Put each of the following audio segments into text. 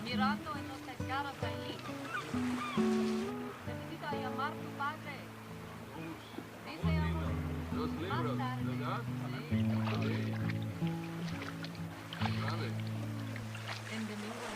Mirando en nuestras caras ahí. Necesito llamar a tu padre. Dice amor. Dos libros, ¿verdad? Sí. Vale. En domingo.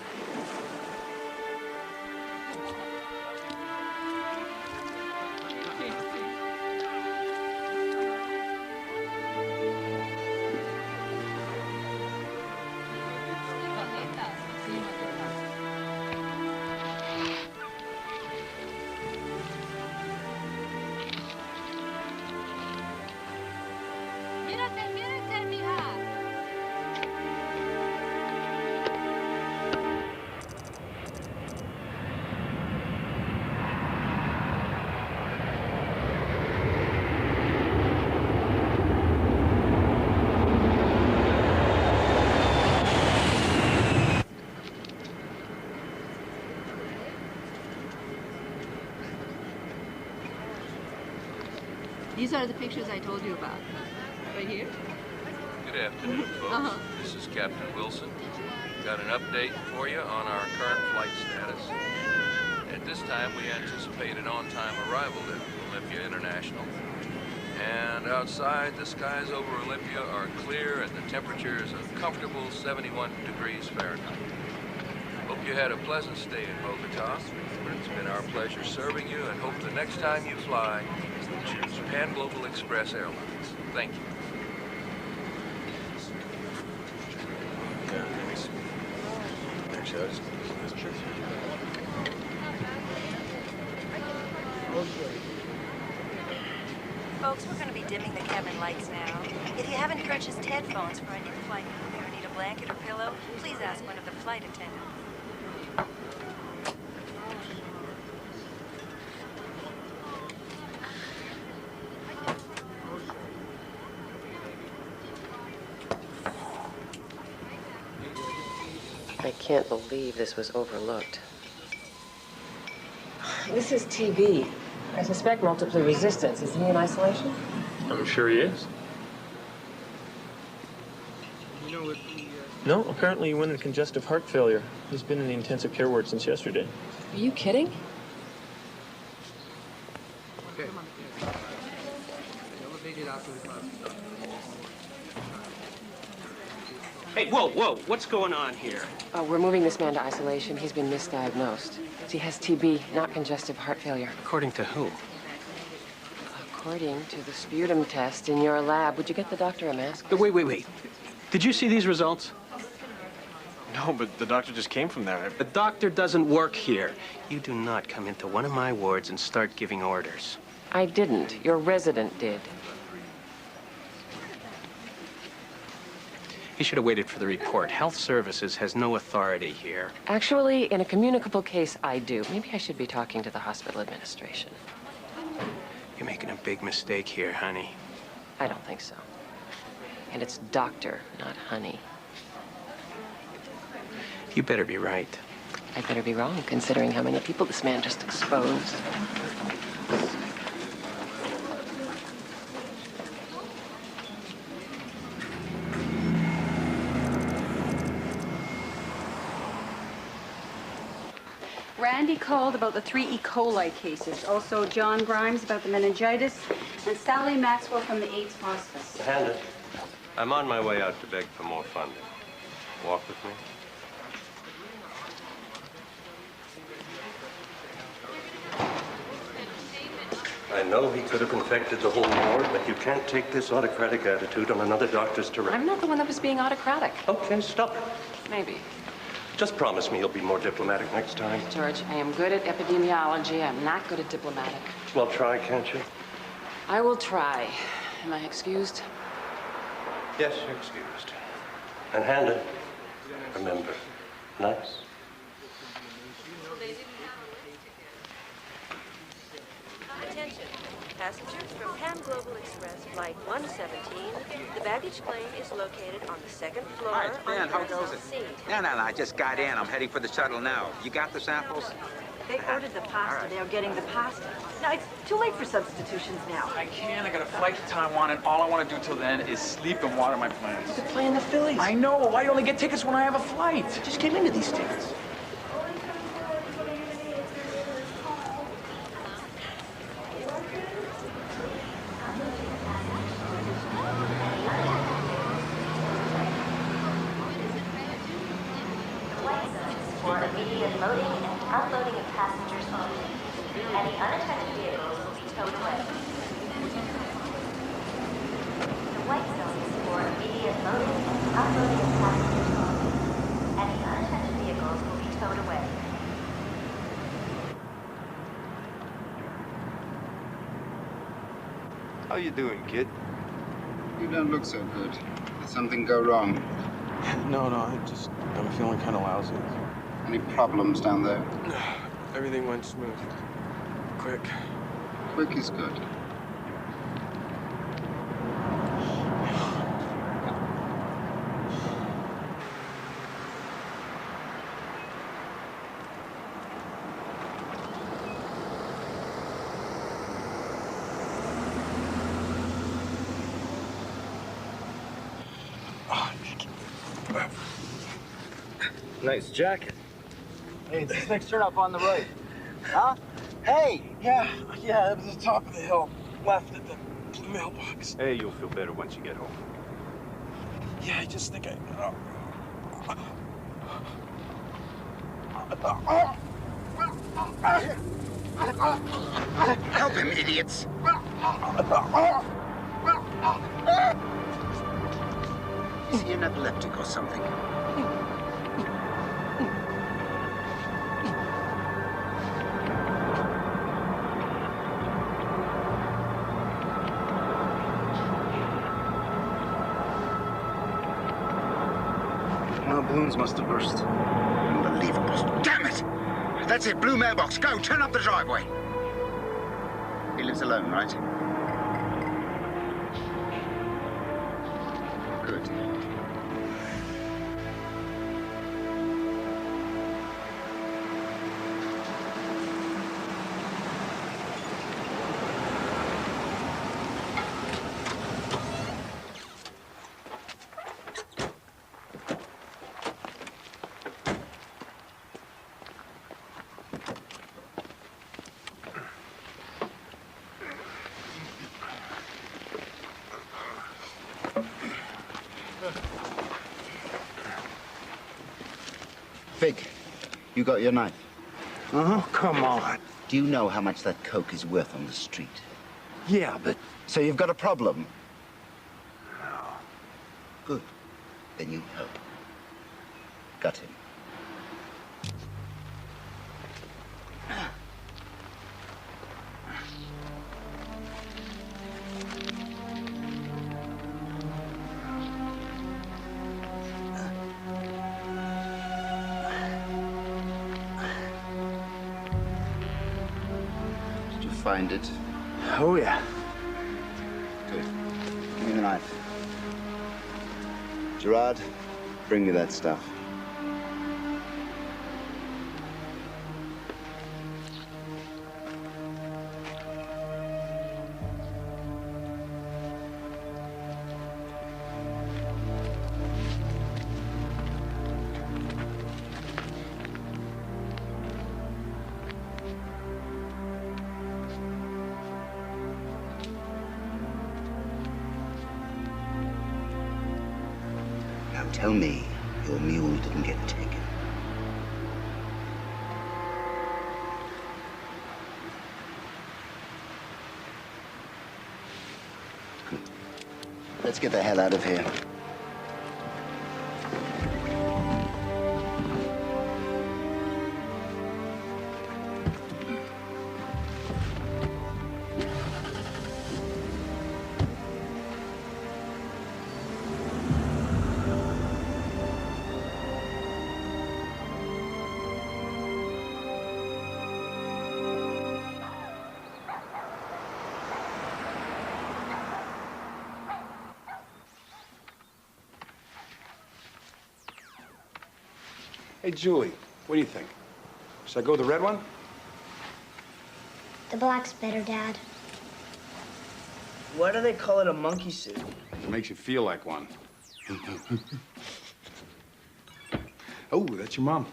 These are the pictures I told you about. Right here? Good afternoon, folks. This is Captain Wilson. Got an update for you on our current flight status. At this time, we anticipate an on-time arrival at Olympia International. And outside, the skies over Olympia are clear and the temperature is a comfortable 71 degrees Fahrenheit. Hope you had a pleasant stay in Bogota. It's been our pleasure serving you and hope the next time you fly, choose Pan Global Express Airlines. Thank you. Yeah, let me see. Actually, I just... Folks, we're going to be dimming the cabin lights now. If you haven't purchased headphones for a new flight movie or need a blanket or pillow, please ask one of the flight attendants. I can't believe this was overlooked. This is TB. I suspect multiple resistance. Is he in isolation? I'm sure he is. No, apparently he went in congestive heart failure. He's been in the intensive care ward since yesterday. Are you kidding? Okay. Elevated out to the closet. Hey, whoa, what's going on here? We're moving this man to isolation. He's been misdiagnosed. He has TB, not congestive heart failure. According to who? According to the sputum test in your lab. Would you get the doctor a mask? Wait. Did you see these results? No, but the doctor just came from there. The doctor doesn't work here. You do not come into one of my wards and start giving orders. I didn't. Your resident did. He should have waited for the report. Health Services has no authority here. Actually, in a communicable case, I do. Maybe I should be talking to the hospital administration. You're making a big mistake here, honey. I don't think so. And it's doctor, not honey. You better be right. I better be wrong, considering how many people this man just exposed. Randy called about the 3 E. coli cases. Also, John Grimes about the meningitis, and Sally Maxwell from the AIDS hospice. Hannah, I'm on my way out to beg for more funding. Walk with me? I know he could have infected the whole ward, but you can't take this autocratic attitude on another doctor's terrain. I'm not the one that was being autocratic. Okay, stop it. Maybe. Just promise me you'll be more diplomatic next time. George, I am good at epidemiology. I'm not good at diplomatic. Well, try, can't you? I will try. Am I excused? Yes, you're excused. And Hannah, remember, nice. Attention. Passengers from Pan Global Express Flight 117, the baggage claim is located on the second floor. All right, Ben, how goes it? Seat. No, I just got in. I'm heading for the shuttle now. You got the samples? They ordered the pasta. They are getting the pasta. Now, it's too late for substitutions now. I can't. I got a flight to Taiwan, and all I want to do till then is sleep and water my plants. They're playing the Phillies. I know. Why only get tickets when I have a flight? Just get into these tickets. For immediate loading and unloading of passengers only. Any unattended vehicles will be towed away. The white zone is for immediate loading and unloading of passengers only. Any unattended vehicles will be towed away. How you doing, kid? You don't look so good. Did something go wrong? No, I'm feeling kind of lousy. Any problems down there? Everything went smooth. Quick. Quick is good. Nice jacket. Hey, it's this next turn up on the right. Huh? Hey! Yeah, it was the top of the hill. Left at the mailbox. Hey, you'll feel better once you get home. Yeah, I just think Help him, idiots! Is he an epileptic or something? Our balloons must have burst. Unbelievable. Damn it! That's it, blue mailbox. Go, turn up the driveway. He lives alone, right? Good. Fig, you got your knife? Oh, come on. Do you know how much that coke is worth on the street? Yeah, but... So you've got a problem? No. Good. Then you help. Got him. Find it? Oh, yeah. Good. Give me the knife. Gerard, bring me that stuff. Tell me your mule didn't get taken. Good. Let's get the hell out of here. Hey, Julie, what do you think? Should I go with the red one? The black's better, Dad. Why do they call it a monkey suit? It makes you feel like one. Oh, that's your mom.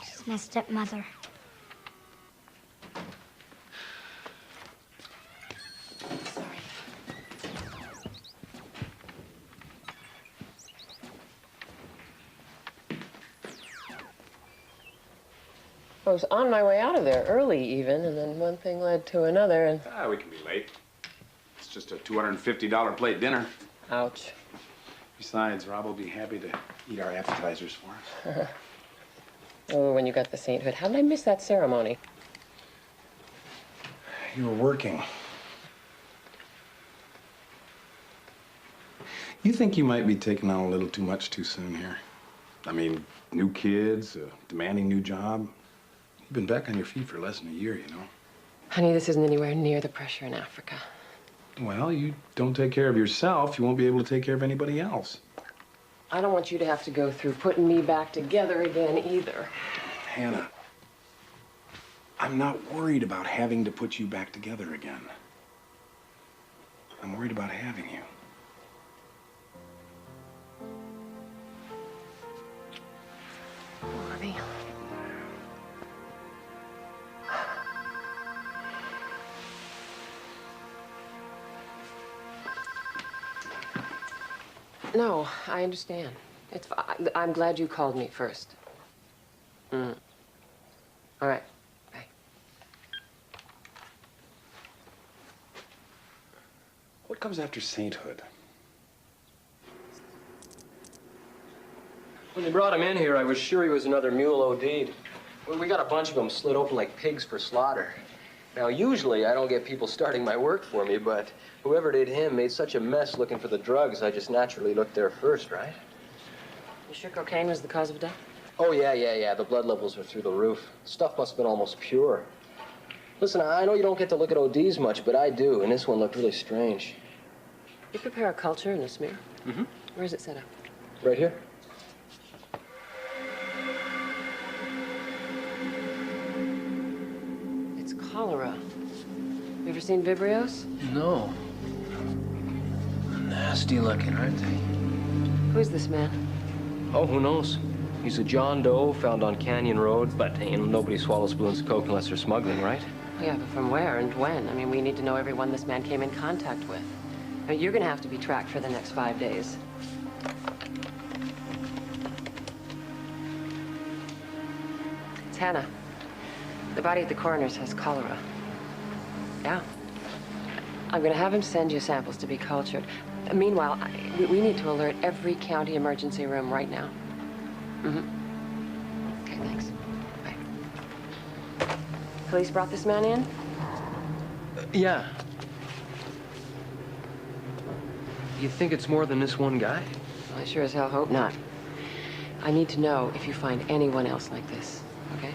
She's my stepmother. I was on my way out of there early even, and then one thing led to another, and... Ah, we can be late. It's just a $250 plate dinner. Ouch. Besides, Rob will be happy to eat our appetizers for us. Oh, when you got the sainthood. How did I miss that ceremony? You were working. You think you might be taking on a little too much too soon here? I mean, new kids, a demanding new job. You've been back on your feet for less than a year, you know. Honey, this isn't anywhere near the pressure in Africa. Well, you don't take care of yourself, you won't be able to take care of anybody else. I don't want you to have to go through putting me back together again either. Hannah, I'm not worried about having to put you back together again. I'm worried about having you. Honey. No, I understand. It's I'm glad you called me first. All right. Bye. What comes after sainthood? When they brought him in here, I was sure he was another mule OD'd. We got a bunch of them slit open like pigs for slaughter. Now, usually I don't get people starting my work for me, but whoever did him made such a mess looking for the drugs, I just naturally looked there first, right? You sure cocaine was the cause of death? Oh, yeah. The blood levels were through the roof. Stuff must have been almost pure. Listen, I know you don't get to look at ODs much, but I do, and this one looked really strange. You prepare a culture in a smear? Mm-hmm. Where is it set up? Right here. It's cholera. You ever seen Vibrios? No. Nasty looking, aren't they? Who's this man? Oh, who knows? He's a John Doe found on Canyon Road, but nobody swallows balloons of coke unless they're smuggling, right? Yeah, but from where and when? I mean, we need to know everyone this man came in contact with. I mean, you're gonna have to be tracked for the next 5 days. It's Hannah. The body at the coroner's has cholera. Yeah. I'm gonna have him send you samples to be cultured. Meanwhile, we need to alert every county emergency room right now. Okay, thanks. Bye. Police brought this man in? Yeah. You think it's more than this one guy? Well, I sure as hell hope not. I need to know if you find anyone else like this, okay?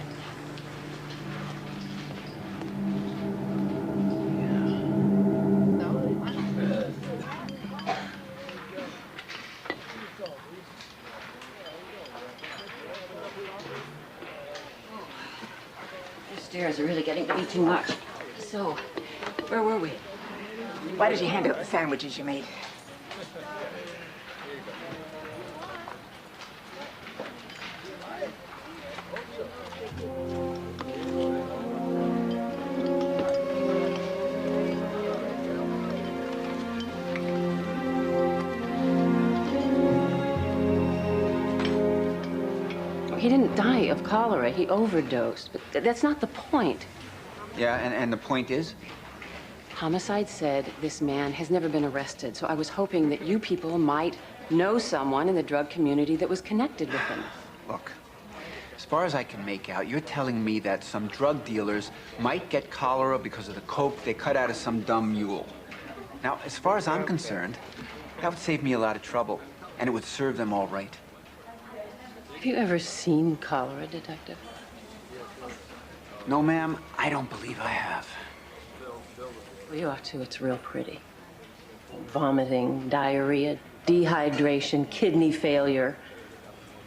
These stairs are really getting to be too much. So, where were we? Why did you hand out the sandwiches you made? He didn't die of cholera. He overdosed. But that's not the point. Yeah, and the point is? Homicide said this man has never been arrested, so I was hoping that you people might know someone in the drug community that was connected with him. Look, as far as I can make out, you're telling me that some drug dealers might get cholera because of the coke they cut out of some dumb mule. Now, as far as I'm concerned, that would save me a lot of trouble, and it would serve them all right. Have you ever seen cholera, Detective? No, ma'am, I don't believe I have. Well, you ought to. It's real pretty. Vomiting, diarrhea, dehydration, kidney failure.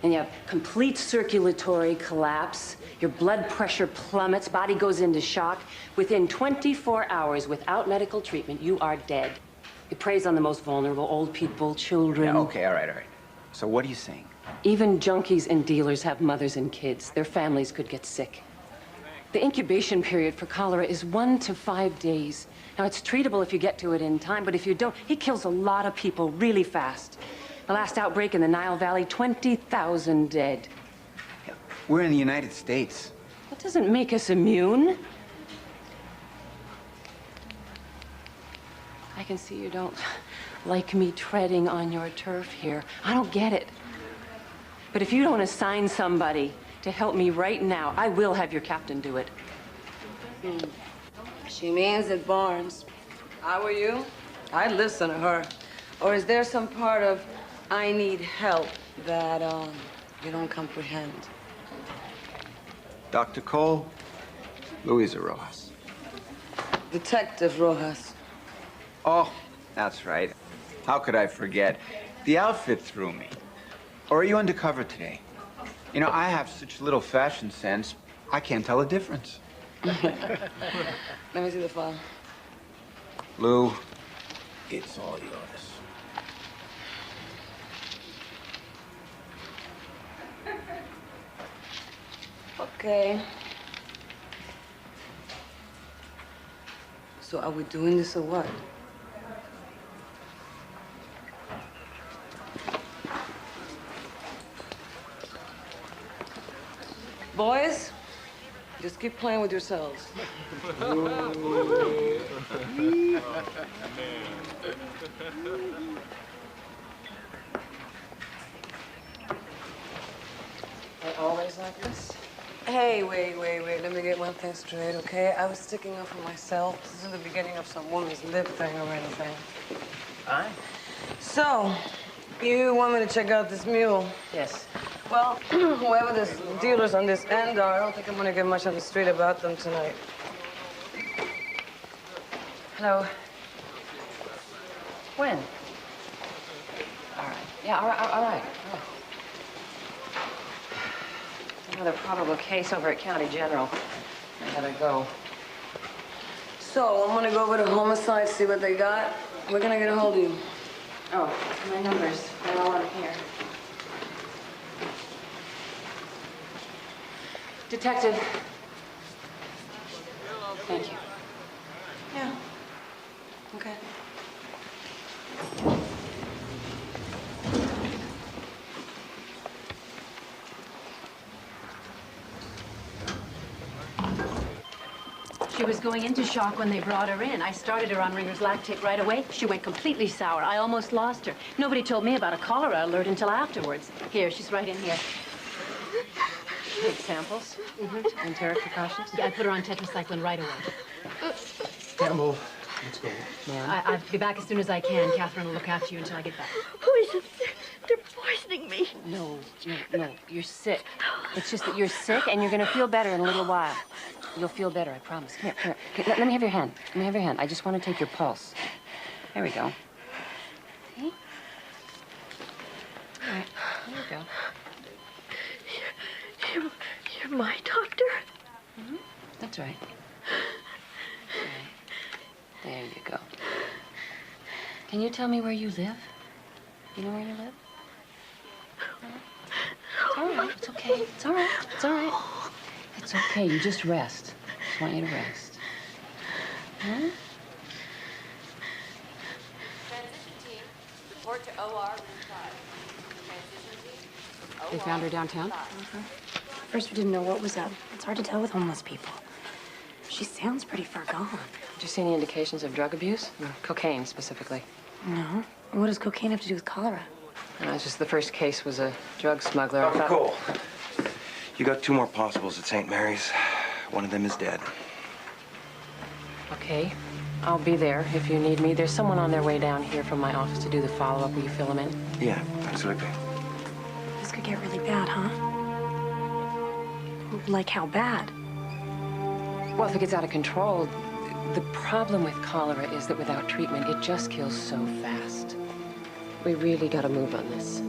And you have complete circulatory collapse. Your blood pressure plummets, body goes into shock. Within 24 hours, without medical treatment, you are dead. It preys on the most vulnerable, old people, children. Yeah, okay, all right. So what are you saying? Even junkies and dealers have mothers and kids. Their families could get sick. The incubation period for cholera is 1 to 5 days. Now, it's treatable if you get to it in time, but if you don't, it kills a lot of people really fast. The last outbreak in the Nile Valley, 20,000 dead. We're in the United States. That doesn't make us immune. I can see you don't like me treading on your turf here. I don't get it. But if you don't assign somebody to help me right now, I will have your captain do it. She means it, Barnes. How are you? I'd listen to her. Or is there some part of I need help that you don't comprehend? Dr. Cole, Luisa Rojas. Detective Rojas. Oh, that's right. How could I forget? The outfit threw me. Or are you undercover today? You know, I have such little fashion sense, I can't tell the difference. Let me see the file. Lou, it's all yours. Okay. So are we doing this or what? Boys, just keep playing with yourselves. They always like this? Hey, wait. Let me get one thing straight, okay? I was sticking up for myself. This isn't the beginning of some woman's lip thing or anything. Aye. So, you want me to check out this mule? Yes. Well, whoever the dealers on this end are, I don't think I'm gonna get much on the street about them tonight. Hello. When? All right. Yeah, all right. Oh. Another probable case over at County General. I gotta go. So, I'm gonna go over to homicide, see what they got. We're gonna get a hold of you. Oh, my numbers. They're all on here. Detective. Thank you. Yeah. Okay. She was going into shock when they brought her in. I started her on Ringer's lactate right away. She went completely sour. I almost lost her. Nobody told me about a cholera alert until afterwards. Here, she's right in here. Take samples? Mm-hmm. Enteric precautions? Yeah, I put her on tetracycline right away. Campbell, let's go. I'll be back as soon as I can. Catherine will look after you until I get back. Poison. They're poisoning me. No. You're sick. It's just that you're sick, and you're going to feel better in a little while. You'll feel better, I promise. Come here. Let me have your hand. I just want to take your pulse. There we go. See? All right. There you go. You're my doctor? Mm-hmm. That's right. There you go. Can you tell me where you live? You know where you live? It's all right. It's okay. It's all right. It's all right. It's okay. You just rest. I just want you to rest. Huh? Transition team, report to OR room 5. Transition team, They found her downtown? First, we didn't know what was up. It's hard to tell with homeless people. She sounds pretty far gone. Did you see any indications of drug abuse? Cocaine, specifically. No. What does cocaine have to do with cholera? It's just the first case was a drug smuggler. Dr. Cole, you got 2 more possibles at St. Mary's. One of them is dead. Okay. I'll be there if you need me. There's someone on their way down here from my office to do the follow-up. Will you fill them in? Yeah, absolutely. This could get really bad, huh? Like how bad? Well, if it gets out of control, the problem with cholera is that without treatment, it just kills so fast. We really got to move on this.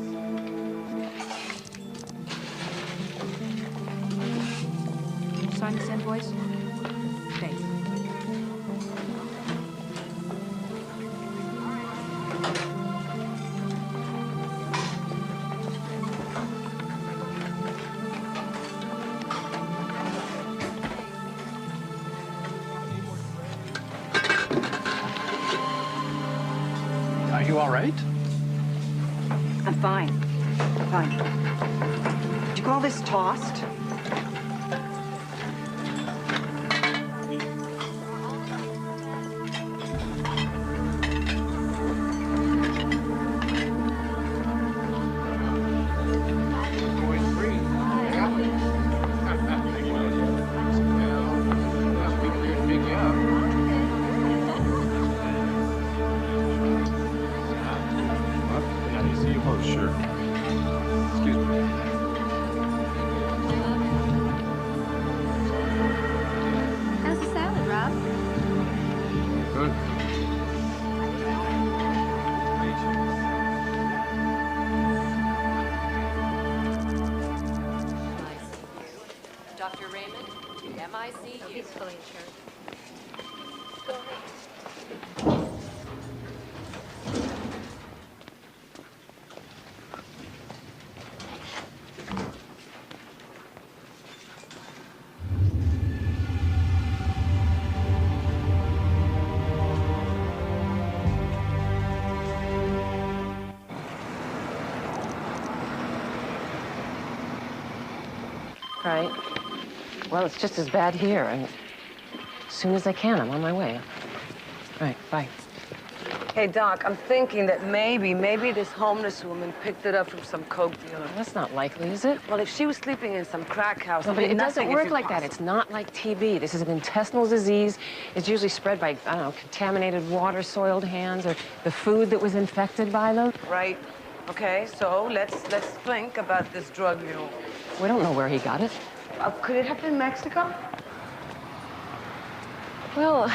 sign this invoice? Thanks. Are you all right? I'm fine. I'm fine. Did you call this tossed? Oh, sure. Excuse me. How's the salad, Rob? Good. Dr. Raymond, MICU. He's fully insured. Right. Well, it's just as bad here, and as soon as I can, I'm on my way. Right, bye. Hey, Doc, I'm thinking that maybe this homeless woman picked it up from some coke dealer. That's not likely, is it? Well, if she was sleeping in some crack house, No, but it doesn't work like that. possible. It's not like TB. This is an intestinal disease. It's usually spread by, I don't know, contaminated water, soiled hands, or the food that was infected by them. Right. Okay, so let's think about this drug mule. We don't know where he got it. Could it have been Mexico? Well,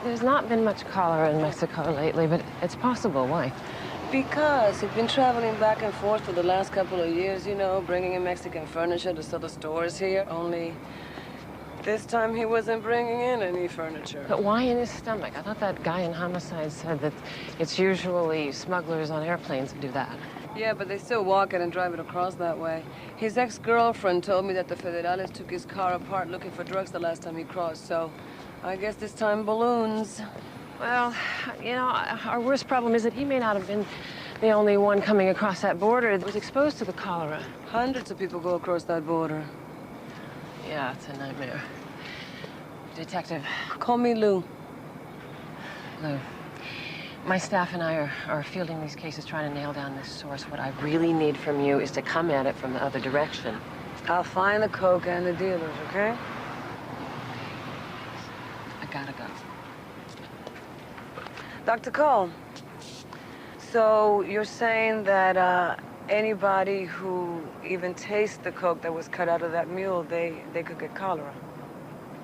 there's not been much cholera in Mexico lately, but it's possible. Why? Because he'd been traveling back and forth for the last couple of years, you know, bringing in Mexican furniture to sell the stores here. Only this time he wasn't bringing in any furniture. But why in his stomach? I thought that guy in homicide said that it's usually smugglers on airplanes who do that. Yeah, but they still walk it and drive it across that way. His ex-girlfriend told me that the Federales took his car apart looking for drugs the last time he crossed, so I guess this time balloons. Well, you know, our worst problem is that he may not have been the only one coming across that border that was exposed to the cholera. Hundreds of people go across that border. Yeah, it's a nightmare. Detective. Call me Lou. Lou. My staff and I are fielding these cases, trying to nail down this source. What I really need from you is to come at it from the other direction. I'll find the coke and the dealers, okay? I gotta go. Dr. Cole, so you're saying that anybody who even tastes the coke that was cut out of that mule, they could get cholera?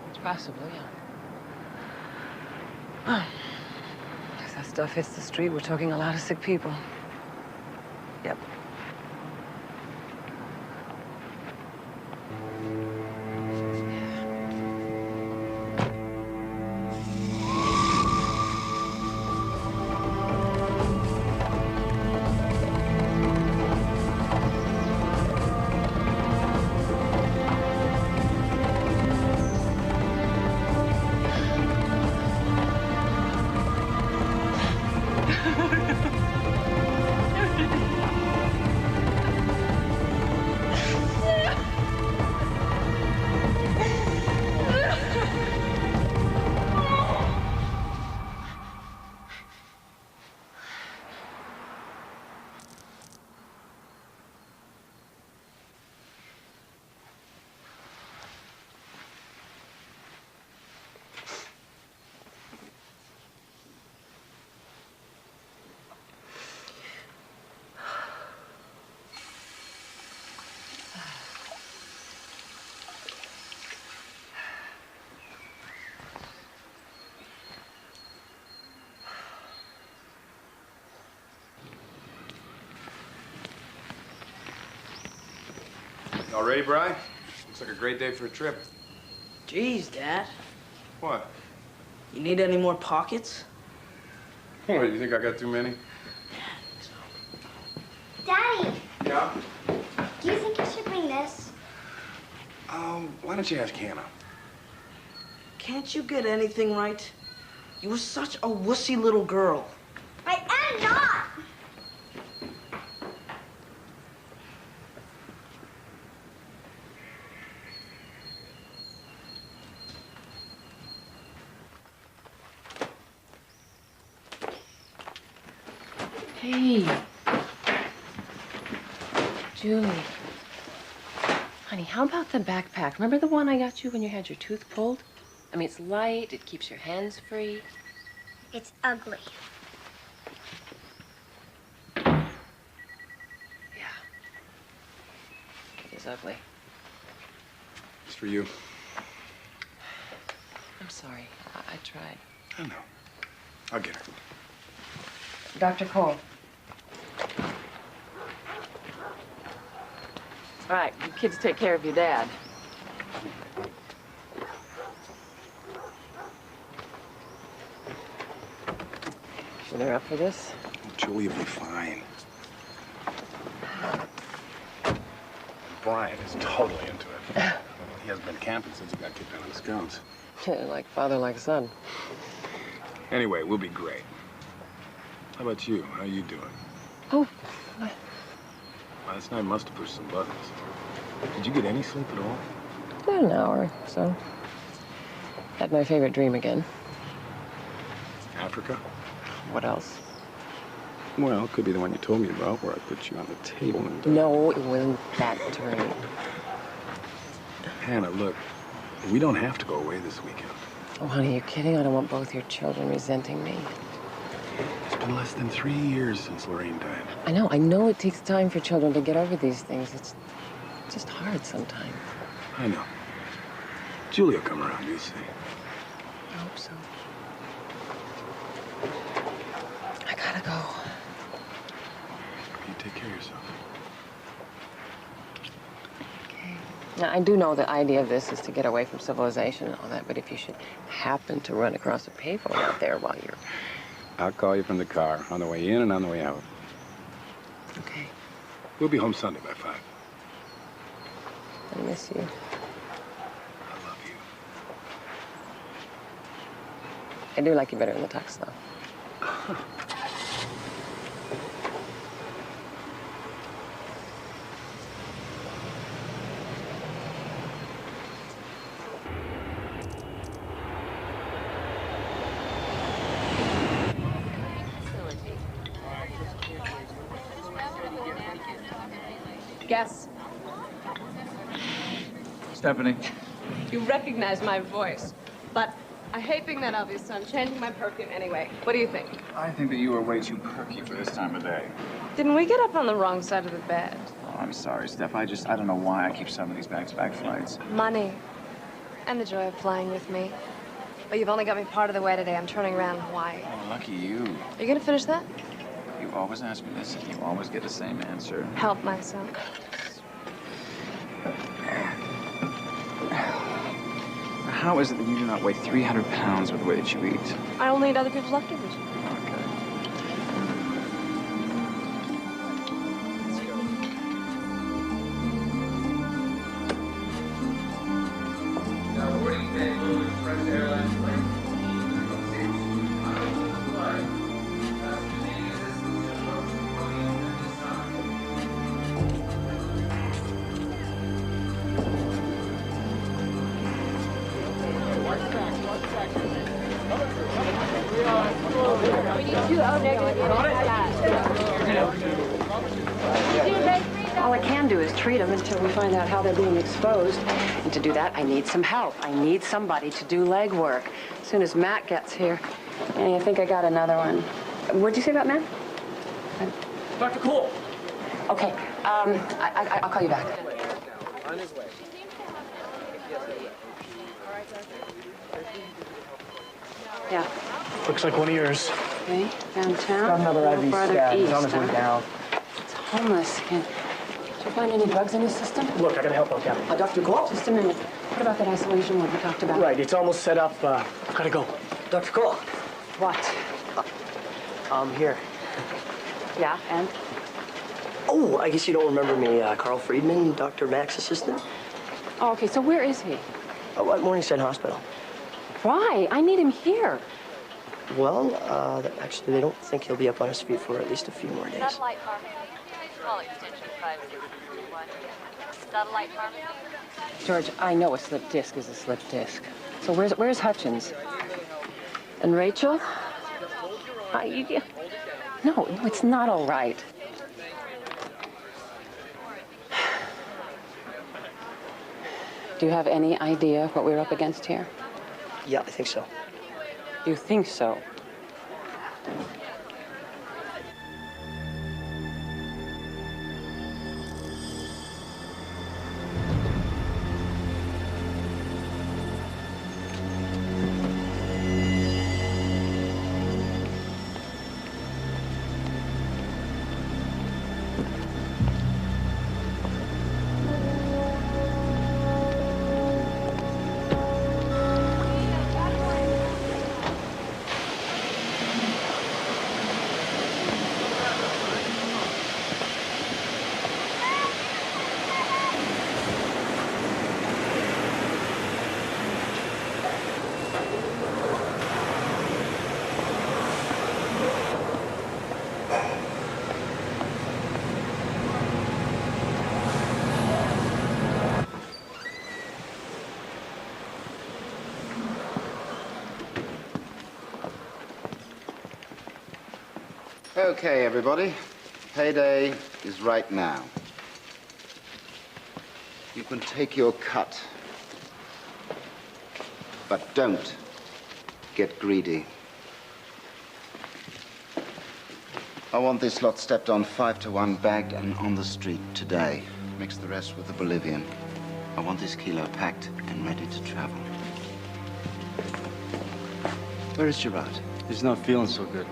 It's possible, yeah. If that stuff hits the street, we're talking a lot of sick people. Yep. All ready, Bri? Looks like a great day for a trip. Jeez, Dad. What? You need any more pockets? What, you think I got too many? Daddy, Yeah? do you think I should bring this? Why don't you ask Hannah? Can't you get anything right? You were such a wussy little girl. I am not! Hey. Julie. Honey, how about the backpack? Remember the one I got you when you had your tooth pulled? I mean, it's light, it keeps your hands free. It's ugly. Yeah. It is ugly. It's for you. I'm sorry. I tried. I know. I'll get her. Dr. Cole. All right, you kids take care of your dad. Sure they're up for this? Julie will be fine. Brian is totally into it. He hasn't been camping since he got kicked out of the Scouts. Like father, like son. Anyway, we'll be great. How about you? How you doing? Oh. Last night must have pushed some buttons. Did you get any sleep at all? About an hour or so. Had my favorite dream again. Africa? What else? Well, it could be the one you told me about, where I put you on the table and... No, it wasn't that dream. Hannah, look, we don't have to go away this weekend. Oh, honey, you're kidding? I don't want both your children resenting me. It's been less than 3 years since Lorraine died. I know it takes time for children to get over these things. It's just hard sometimes. I know. Julie will come around, you see. I hope so. I gotta go. You take care of yourself. Okay. Now, I do know the idea of this is to get away from civilization and all that, but if you should happen to run across a payphone out there while you're... I'll call you from the car on the way in and on the way out. Okay. We'll be home Sunday by 5. I miss you. I love you. I do like you better in the tux, though. Guess. Stephanie. You recognize my voice, but I hate being that obvious, so I'm changing my perfume anyway. What do you think? I think that you are way too perky for this time of day. Didn't we get up on the wrong side of the bed? Oh, I'm sorry, Steph. I don't know why I keep some of these back-to-back flights. Money. And the joy of flying with me. But you've only got me part of the way today. I'm turning around in Hawaii. Oh, lucky you. Are you gonna finish that? You always ask me this, and you always get the same answer. Help myself. How is it that you do not weigh 300 pounds with the way that you eat? I only eat other people's leftovers. All I can do is treat them until we find out how they're being exposed. And to do that, I need some help. I need somebody to do leg work. As soon as Matt gets here. Hey, I think I got another one. What'd you say about Matt? Dr. Cole! Okay, I'll call you back. On his way. Yeah. Looks like one of yours. Okay, downtown. Got another IV Farther stab. He's east, on his way huh? down. It's homeless. Did you find any drugs in his system? Look, I gotta help out, Captain. Dr. Cole? Just a minute. What about that isolation ward we talked about? Right, it's almost set up. Gotta go. Dr. Cole. What? Here. Yeah, and? Oh, I guess you don't remember me, Carl Friedman, Dr. Mack's assistant? Oh, okay, so where is he? Oh, at Morningside Hospital. Why? I need him here. Well, actually, they don't think he'll be up on his feet for at least a few more days. Satellite pharmacy. Call extension 561. Satellite pharmacy. George, I know a slip disc is a slip disc. So where's Hutchins? And Rachel? No, it's not all right. Do you have any idea what we're up against here? Yeah, I think so. You think so? Okay, everybody. Payday is right now. You can take your cut. But don't get greedy. I want this lot stepped on 5-to-1, bagged and on the street today. Mix the rest with the Bolivian. I want this kilo packed and ready to travel. Where is Gerard? He's not feeling so good.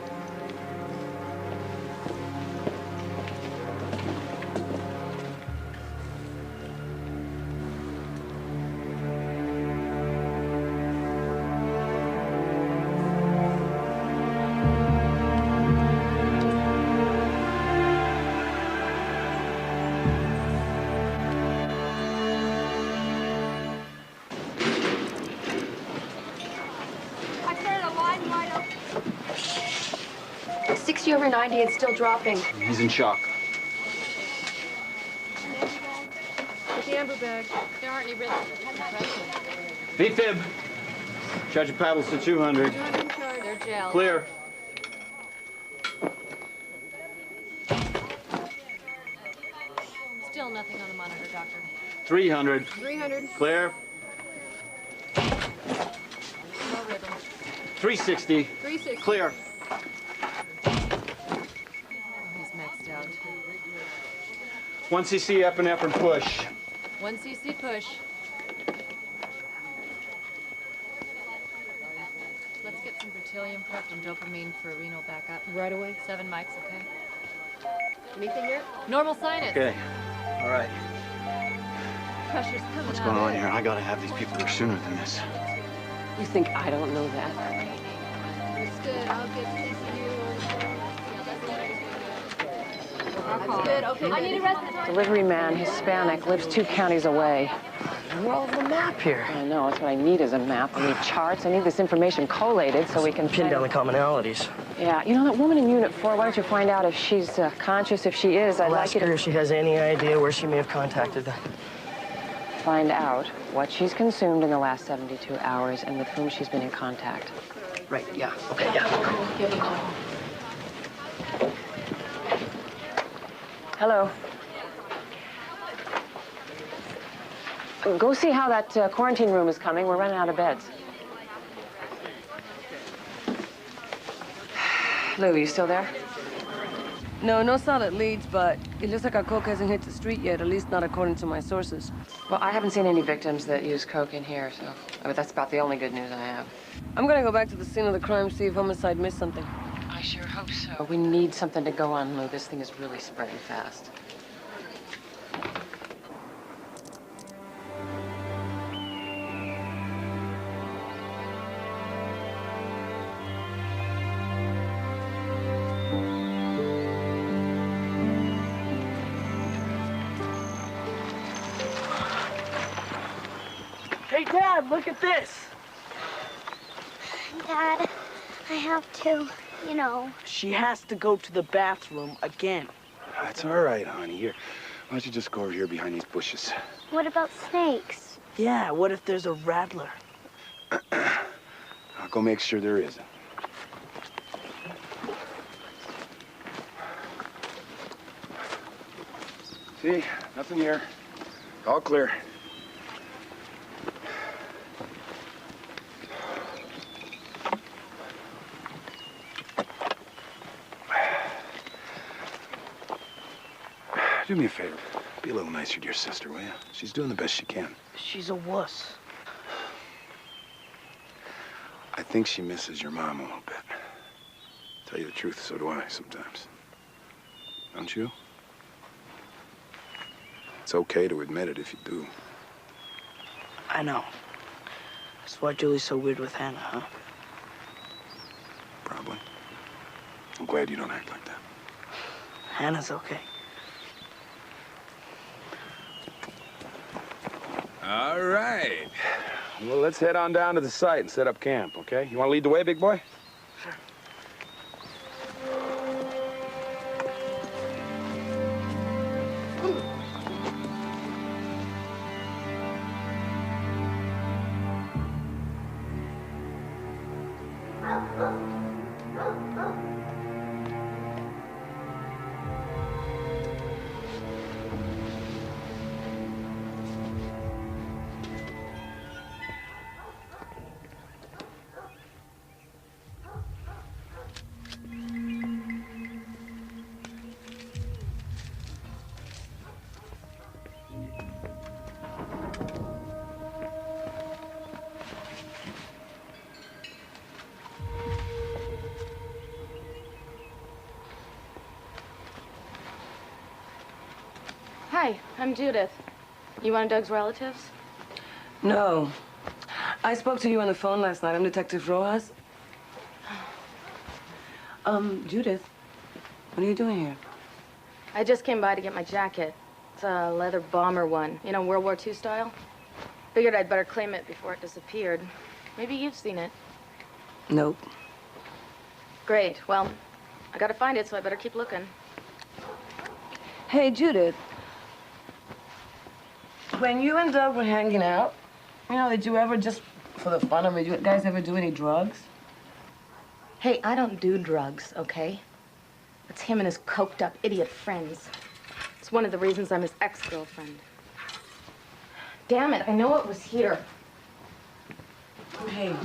I turned the line right up. 60 over 90 and still dropping. He's in shock. With the amber bag. There aren't any risks. V-fib. Charge your paddles to 200. They're gel. Clear. Still nothing on the monitor, Doctor. 300. 300. Clear. No rhythm. 360. 360. Clear. He's maxed out. 1 cc epinephrine push. 1 cc push. Let's get some Bertilium prepped and dopamine for renal backup. Right away? 7 mics, okay? Anything here? Normal sinus. Okay. All right. Pressure's coming What's out. going on here? I gotta have these people here sooner than this. You think I don't know that? It's good. I'll get CCU. That's good. Okay. I need a respiratory. Delivery man, Hispanic, lives 2 counties away. We're all over the map here. I know, that's what I need is a map. I need charts. I need this information collated so we can pin down the commonalities. Yeah, you know that woman in Unit 4, why don't you find out if she's conscious? If she is, I'd I'll like ask you her to if she has any idea where she may have contacted them. find out what she's consumed in the last 72 hours and with whom she's been in contact. Right, yeah. Okay, yeah. Give a call. Hello. Go see how that quarantine room is coming. We're running out of beds. Lou, you still there? No, no solid leads, but it looks like our coke hasn't hit the street yet, at least not according to my sources. Well, I haven't seen any victims that use coke in here, so but that's about the only good news I have. I'm gonna go back to the scene of the crime, see if homicide missed something. I sure hope so. We need something to go on, Lou. This thing is really spreading fast. Hey, Dad, look at this. Dad, I have to, you know. She has to go to the bathroom again. That's all right, honey. Here, why don't you just go over here behind these bushes? What about snakes? Yeah, what if there's a rattler? I'll go make sure there isn't. See? Nothing here. All clear. Do me a favor. Be a little nicer to your sister, will you? She's doing the best she can. She's a wuss. I think she misses your mom a little bit. Tell you the truth, so do I sometimes. Don't you? It's okay to admit it if you do. I know. That's why Julie's so weird with Hannah, huh? Probably. I'm glad you don't act like that. Hannah's okay. All right. Well, let's head on down to the site and set up camp, okay? You want to lead the way, big boy? Sure. Hi, I'm Judith. You one of Doug's relatives? No. I spoke to you on the phone last night. I'm Detective Rojas. Judith, what are you doing here? I just came by to get my jacket. It's a leather bomber one, you know, World War II style. Figured I'd better claim it before it disappeared. Maybe you've seen it. Nope. Great. Well, I gotta find it, so I better keep looking. Hey, Judith. When you and Doug were hanging out, you know, did you ever just, for the fun of it, you guys ever do any drugs? Hey, I don't do drugs, okay? It's him and his coked-up idiot friends. It's one of the reasons I'm his ex-girlfriend. Damn it, I know it was here. Hey,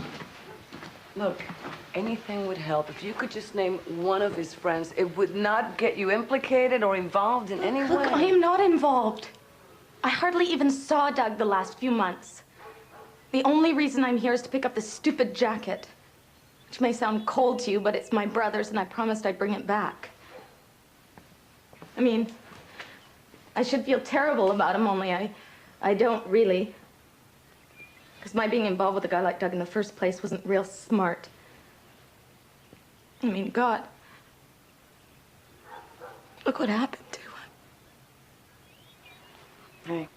look, anything would help. If you could just name one of his friends, it would not get you implicated or involved in any way. Look, I am not involved. I hardly even saw Doug the last few months. The only reason I'm here is to pick up this stupid jacket. Which may sound cold to you, but it's my brother's, and I promised I'd bring it back. I mean, I should feel terrible about him, only I don't really. Because my being involved with a guy like Doug in the first place wasn't real smart. I mean, God. Look what happened to him. Hey.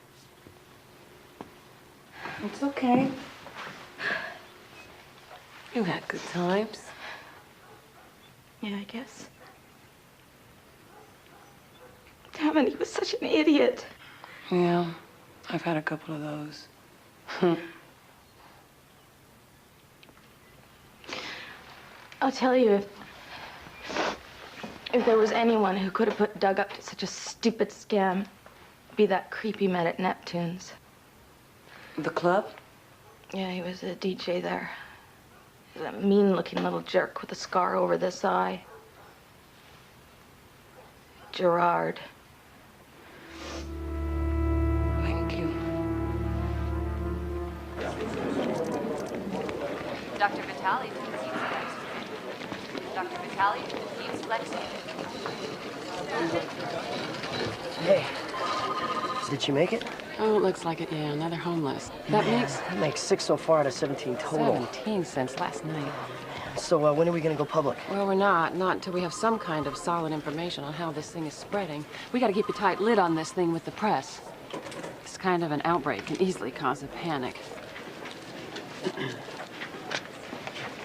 It's okay. You had good times. Yeah, I guess. Damn it, he was such an idiot. Yeah, I've had a couple of those. I'll tell you, if there was anyone who could have put Doug up to such a stupid scam, it'd be that creep he met at Neptune's. The club? Yeah, he was a DJ there. He's a mean-looking little jerk with a scar over this eye. Gerard. Thank you. Dr. Vitale keeps flexing. Dr. Vitale keeps flexing. Hey, did she make it? Oh, it looks like it, yeah. Another homeless. That makes 6 so far out of 17 total. 17 since last night. So when are we gonna go public? Well, we're not until we have some kind of solid information on how this thing is spreading. We gotta keep a tight lid on this thing with the press. This kind of an outbreak can easily cause a panic.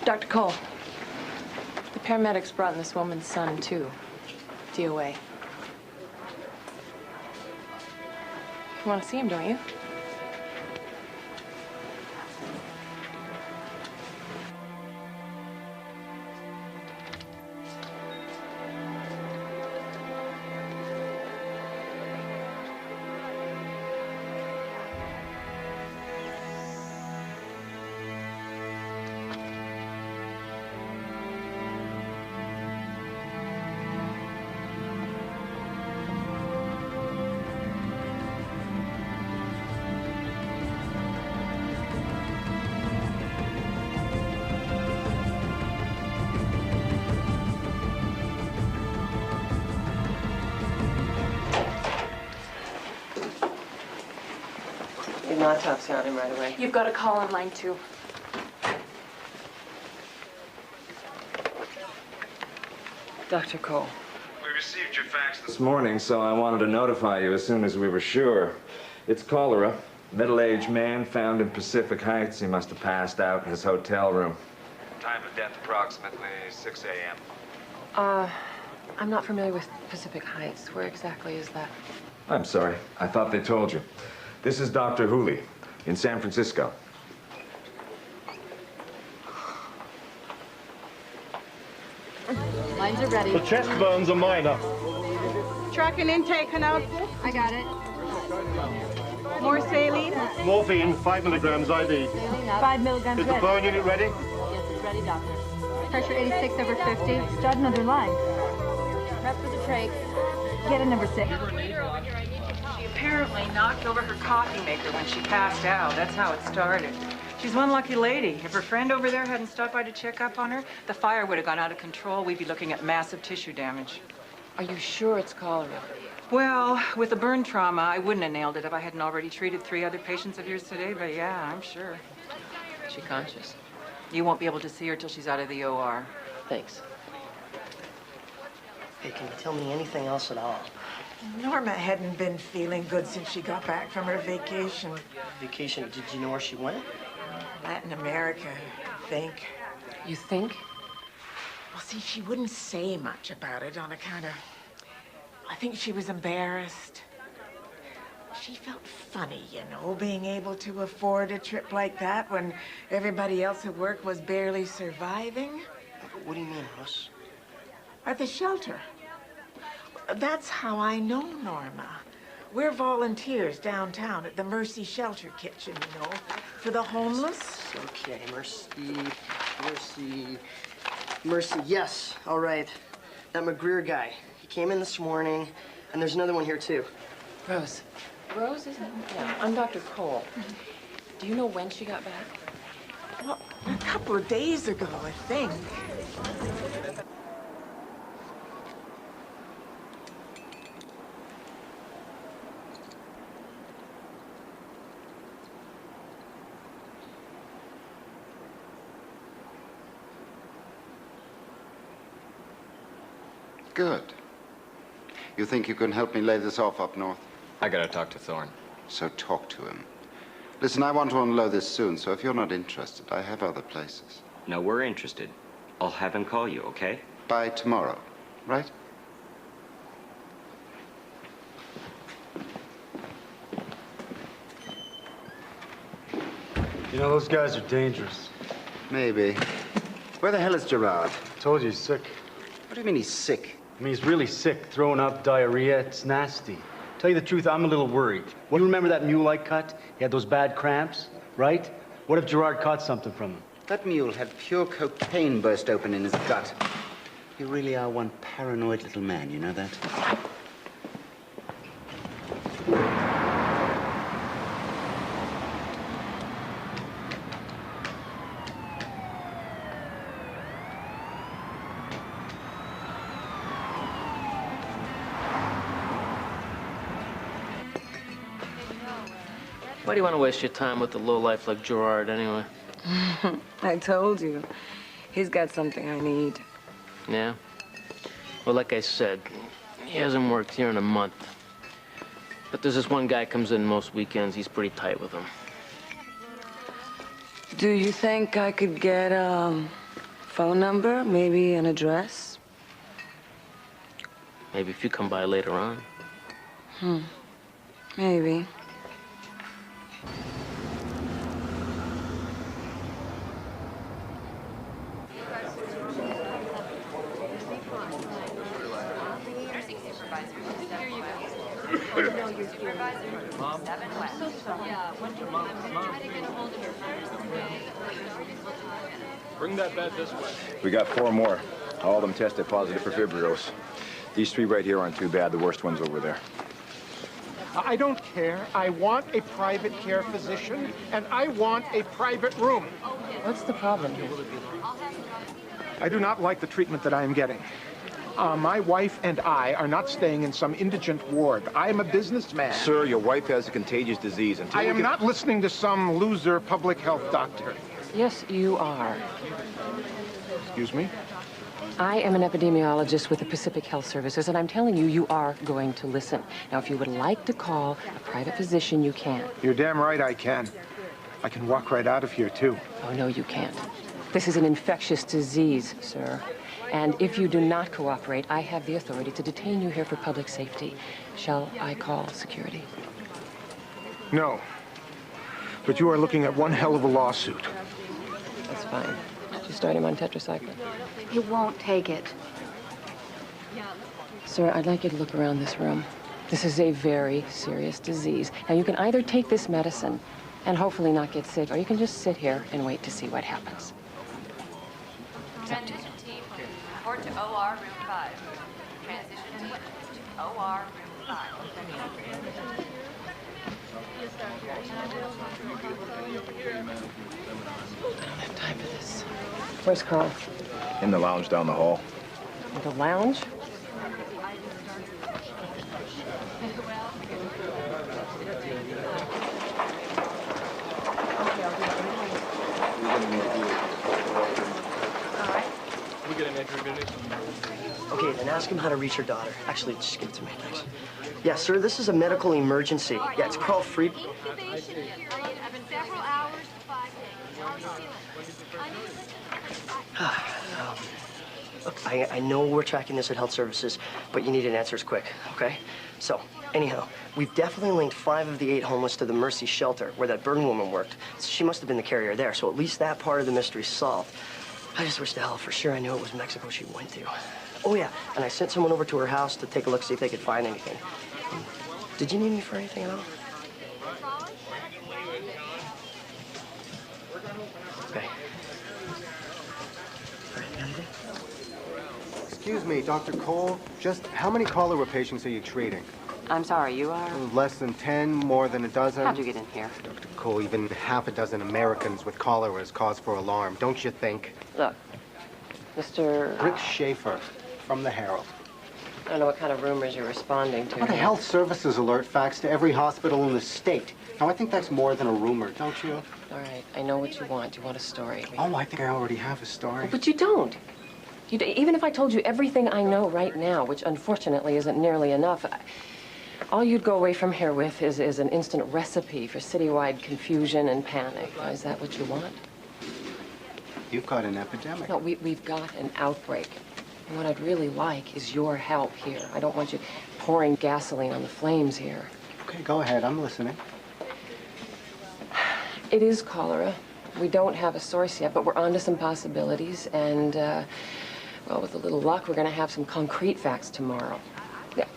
Dr. Cole, the paramedics brought in this woman's son, too. DOA. You want to see him, don't you? An autopsy on him right away. You've got a call on line 2. Dr. Cole. We received your fax this morning, so I wanted to notify you as soon as we were sure. It's cholera. Middle-aged man found in Pacific Heights. He must have passed out in his hotel room. Time of death approximately 6 a.m. I'm not familiar with Pacific Heights. Where exactly is that? I'm sorry. I thought they told you. This is Dr. Hooley in San Francisco. Lines are ready. The chest burns are minor. Tracking intake and output. I got it. More saline. Morphine, 5 milligrams IV. 5 milligrams Is the burn unit ready? Yes, it's ready, doctor. Pressure 86 over 50. Start another line. Prep for the trach. Get a number 6. She apparently knocked over her coffee maker when she passed out. That's how it started. She's one lucky lady. If her friend over there hadn't stopped by to check up on her, the fire would have gone out of control. We'd be looking at massive tissue damage. Are you sure it's cholera? Well, with the burn trauma, I wouldn't have nailed it if I hadn't already treated 3 other patients of yours today, but yeah, I'm sure. Is she conscious? You won't be able to see her till she's out of the OR. Thanks. Hey, can you tell me anything else at all? Norma hadn't been feeling good since she got back from her vacation. Vacation, did you know where she went? Latin America, I think. You think? Well, see, she wouldn't say much about it on account of... I think she was embarrassed. She felt funny, you know, being able to afford a trip like that when everybody else at work was barely surviving. What do you mean, Russ? At the shelter. That's how I know Norma. We're volunteers downtown at the Mercy Shelter Kitchen, you know, for the homeless. Okay, Mercy, yes, all right. That McGreer guy, he came in this morning, and there's another one here, too. Rose. Rose isn't... Yeah, I'm Dr. Cole. Do you know when she got back? Well, a couple of days ago, I think. Good. You think you can help me lay this off up north? I gotta talk to Thorne. So talk to him. Listen, I want to unload this soon, so if you're not interested, I have other places. No, we're interested. I'll have him call you, okay? By tomorrow, right? You know, those guys are dangerous. Maybe. Where the hell is Gerard? I told you he's sick. What do you mean he's sick? I mean, he's really sick, throwing up, diarrhea. It's nasty. Tell you the truth, I'm a little worried. Well, you remember that mule I cut? He had those bad cramps, right? What if Gerard caught something from him? That mule had pure cocaine burst open in his gut. You really are one paranoid little man, you know that? Why do you want to waste your time with a lowlife like Gerard, anyway? I told you. He's got something I need. Yeah? Well, like I said, he hasn't worked here in a month. But there's this one guy comes in most weekends. He's pretty tight with him. Do you think I could get a phone number, maybe an address? Maybe if you come by later on. Maybe. Bring that bed this way. We got 4 more. All of them tested positive for Fibrios. These 3 right here aren't too bad. The worst one's over there. I don't care. I want a private care physician, and I want a private room. What's the problem? I do not like the treatment that I am getting. My wife and I are not staying in some indigent ward. I am a businessman. Sir, your wife has a contagious disease. I am not listening to some loser public health doctor. Yes, you are. Excuse me? I am an epidemiologist with the Pacific Health Services, and I'm telling you, you are going to listen. Now, if you would like to call a private physician, you can. You're damn right I can. I can walk right out of here, too. Oh, no, you can't. This is an infectious disease, sir. And if you do not cooperate, I have the authority to detain you here for public safety. Shall I call security? No. But you are looking at one hell of a lawsuit. That's fine. Did you start him on tetracycline? He won't take it. Sir, I'd like you to look around this room. This is a very serious disease. Now, you can either take this medicine and hopefully not get sick, or you can just sit here and wait to see what happens. Transition team, report to OR room 5. Transition team to OR room 5. I don't have time for this. Where's Carl? In the lounge down the hall. The lounge? We get an entry finish. Okay, then ask him how to reach your daughter. Actually, just give it to me, thanks. Yeah, sir, this is a medical emergency. Yeah, it's Carl Fried. Incubation period of several hours to 5 days. How are you feeling? Look, I know we're tracking this at Health Services, but you need an answers quick, okay? So, anyhow, we've definitely linked 5 of the 8 homeless to the Mercy shelter where that Burn woman worked. So she must have been the carrier there, so at least that part of the mystery's solved. I just wish to hell for sure I knew it was Mexico she went to. Oh, yeah, and I sent someone over to her house to take a look, see if they could find anything. Did you need me for anything at all? Okay. Excuse me, Dr. Cole, just how many cholera patients are you treating? I'm sorry, you are? Less than 10, more than a dozen? How'd you get in here? Dr. Cole, even half a dozen Americans with cholera is cause for alarm, don't you think? Look, Mr. Rick Schaefer from the Herald. I don't know what kind of rumors you're responding to. What a health services alert fax to every hospital in the state. Now, I think that's more than a rumor, don't you? All right, I know what you want. You want a story. Oh, I think I already have a story. But you don't. Even if I told you everything I know right now, which unfortunately isn't nearly enough, all you'd go away from here with is an instant recipe for citywide confusion and panic. Now, is that what you want? You've got an epidemic. No, we've got an outbreak. And what I'd really like is your help here. I don't want you pouring gasoline on the flames here. Okay, go ahead. I'm listening. It is cholera. We don't have a source yet, but we're onto some possibilities. And, well, with a little luck, we're going to have some concrete facts tomorrow.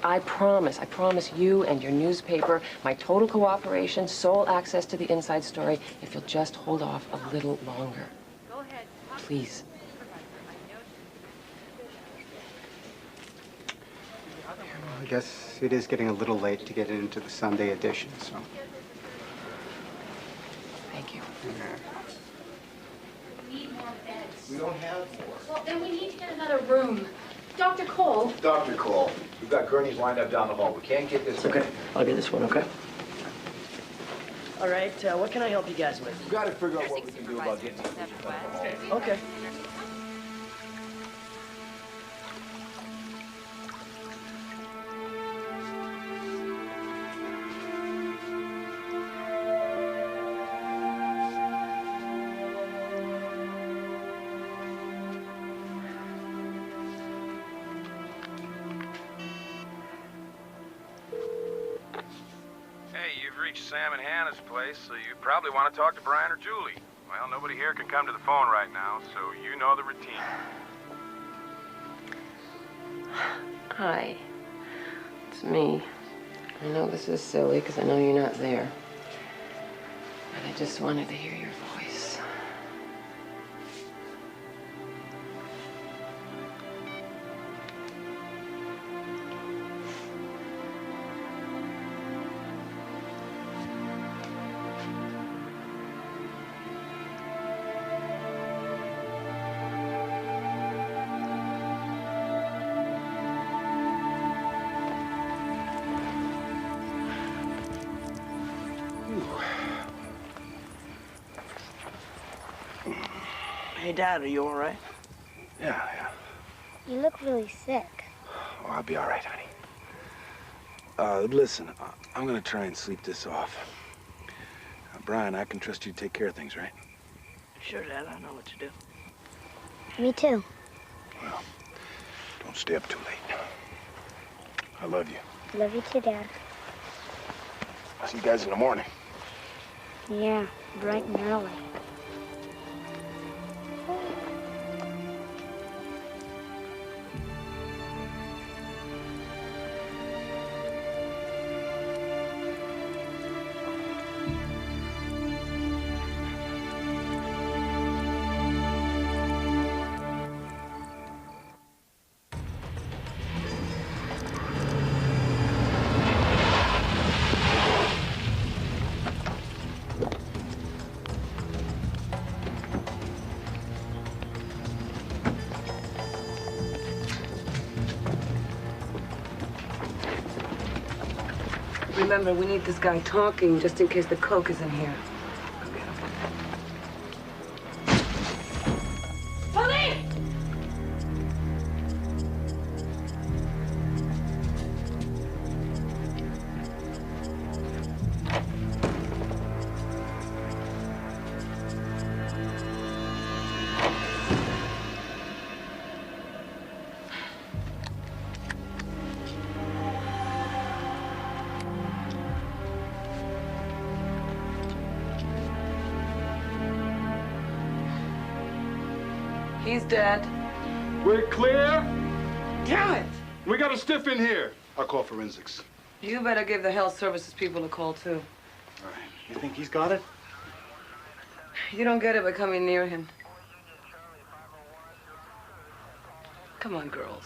I promise you and your newspaper my total cooperation, sole access to the inside story, if you'll just hold off a little longer. Go ahead. Please. I guess it is getting a little late to get into the Sunday edition, so. Thank you. We need more beds. We don't have more. Well, then we need to get another room. Dr. Cole. Dr. Cole, we've got gurneys lined up down the hall. We can't get this. Okay, I'll get this one, okay? All right, what can I help you guys with? We've got to figure out what we can do about getting these patients out of the hall. Okay. reach Sam and Hannah's place, so you probably want to talk to Brian or Julie. Well, nobody here can come to the phone right now, so you know the routine. Hi. It's me. I know this is silly because I know you're not there. But I just wanted to hear your voice. Hey, Dad, are you all right? Yeah. You look really sick. Oh, I'll be all right, honey. Listen, I'm gonna try and sleep this off. Brian, I can trust you to take care of things, right? Sure, Dad, I know what to do. Me too. Well, don't stay up too late. I love you. Love you too, Dad. I'll see you guys in the morning. Yeah, bright and early. Remember, we need this guy talking just in case the coke is in here. Police! He's dead. We're clear? Damn it! We got a stiff in here. I'll call forensics. You better give the health services people a call, too. All right. You think he's got it? You don't get it by coming near him. Come on, girls.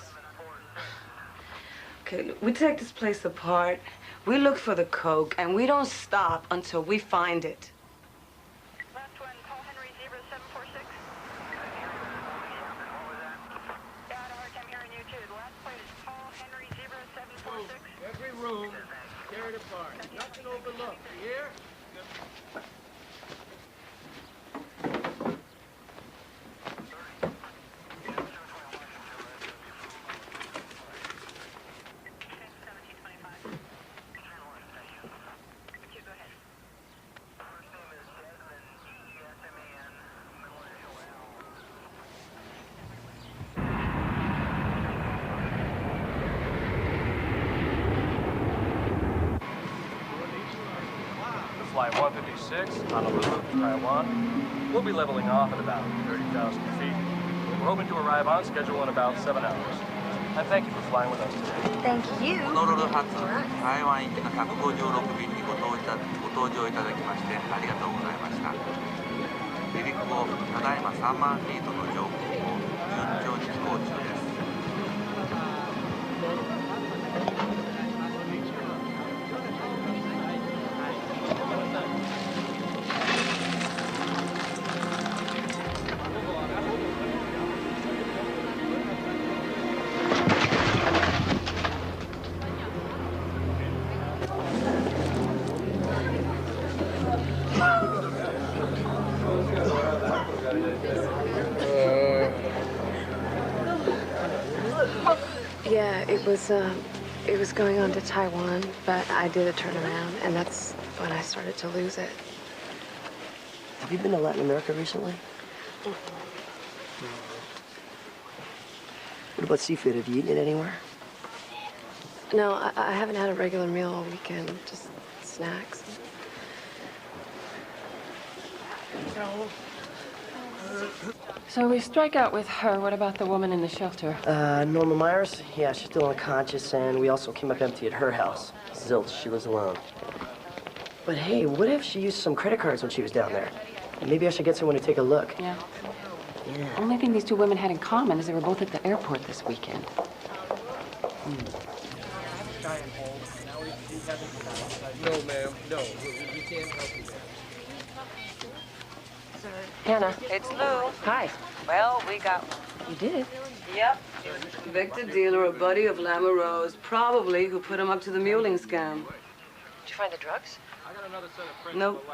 Okay, look, we take this place apart. We look for the coke, and we don't stop until we find it. Every room tear it apart. Nothing overlooked. You hear? Flight 156, Honolulu, Taiwan. We'll be leveling off at about 30,000 feet. We're hoping to arrive on schedule in about 7 hours. And thank you for flying with us today. Thank you. ホノルル発台湾行きの156便にご搭乗いただきましてありがとうございました。離陸後、ただいま3万フィートの上空を順調に飛行中です。Yeah, it was going on to Taiwan, but I did a turnaround, and that's when I started to lose it. Have you been to Latin America recently? What about seafood? Have you eaten it anywhere? No, I haven't had a regular meal all weekend, just snacks. So we strike out with her. What about the woman in the shelter? Norma Myers? Yeah, she's still unconscious, and we also came up empty at her house. Zilch, she lives alone. But hey, what if she used some credit cards when she was down there? Maybe I should get someone to take a look. Yeah. Yeah. Only thing these two women had in common is they were both at the airport this weekend. No, ma'am. No, we can't help you, ma'am. Hannah. It's Lou. Hi. Well, we got... You did? Yep. Victor Dealer, a buddy of Lamoureux's, probably, who put him up to the muling scam. Did you find the drugs? Nope.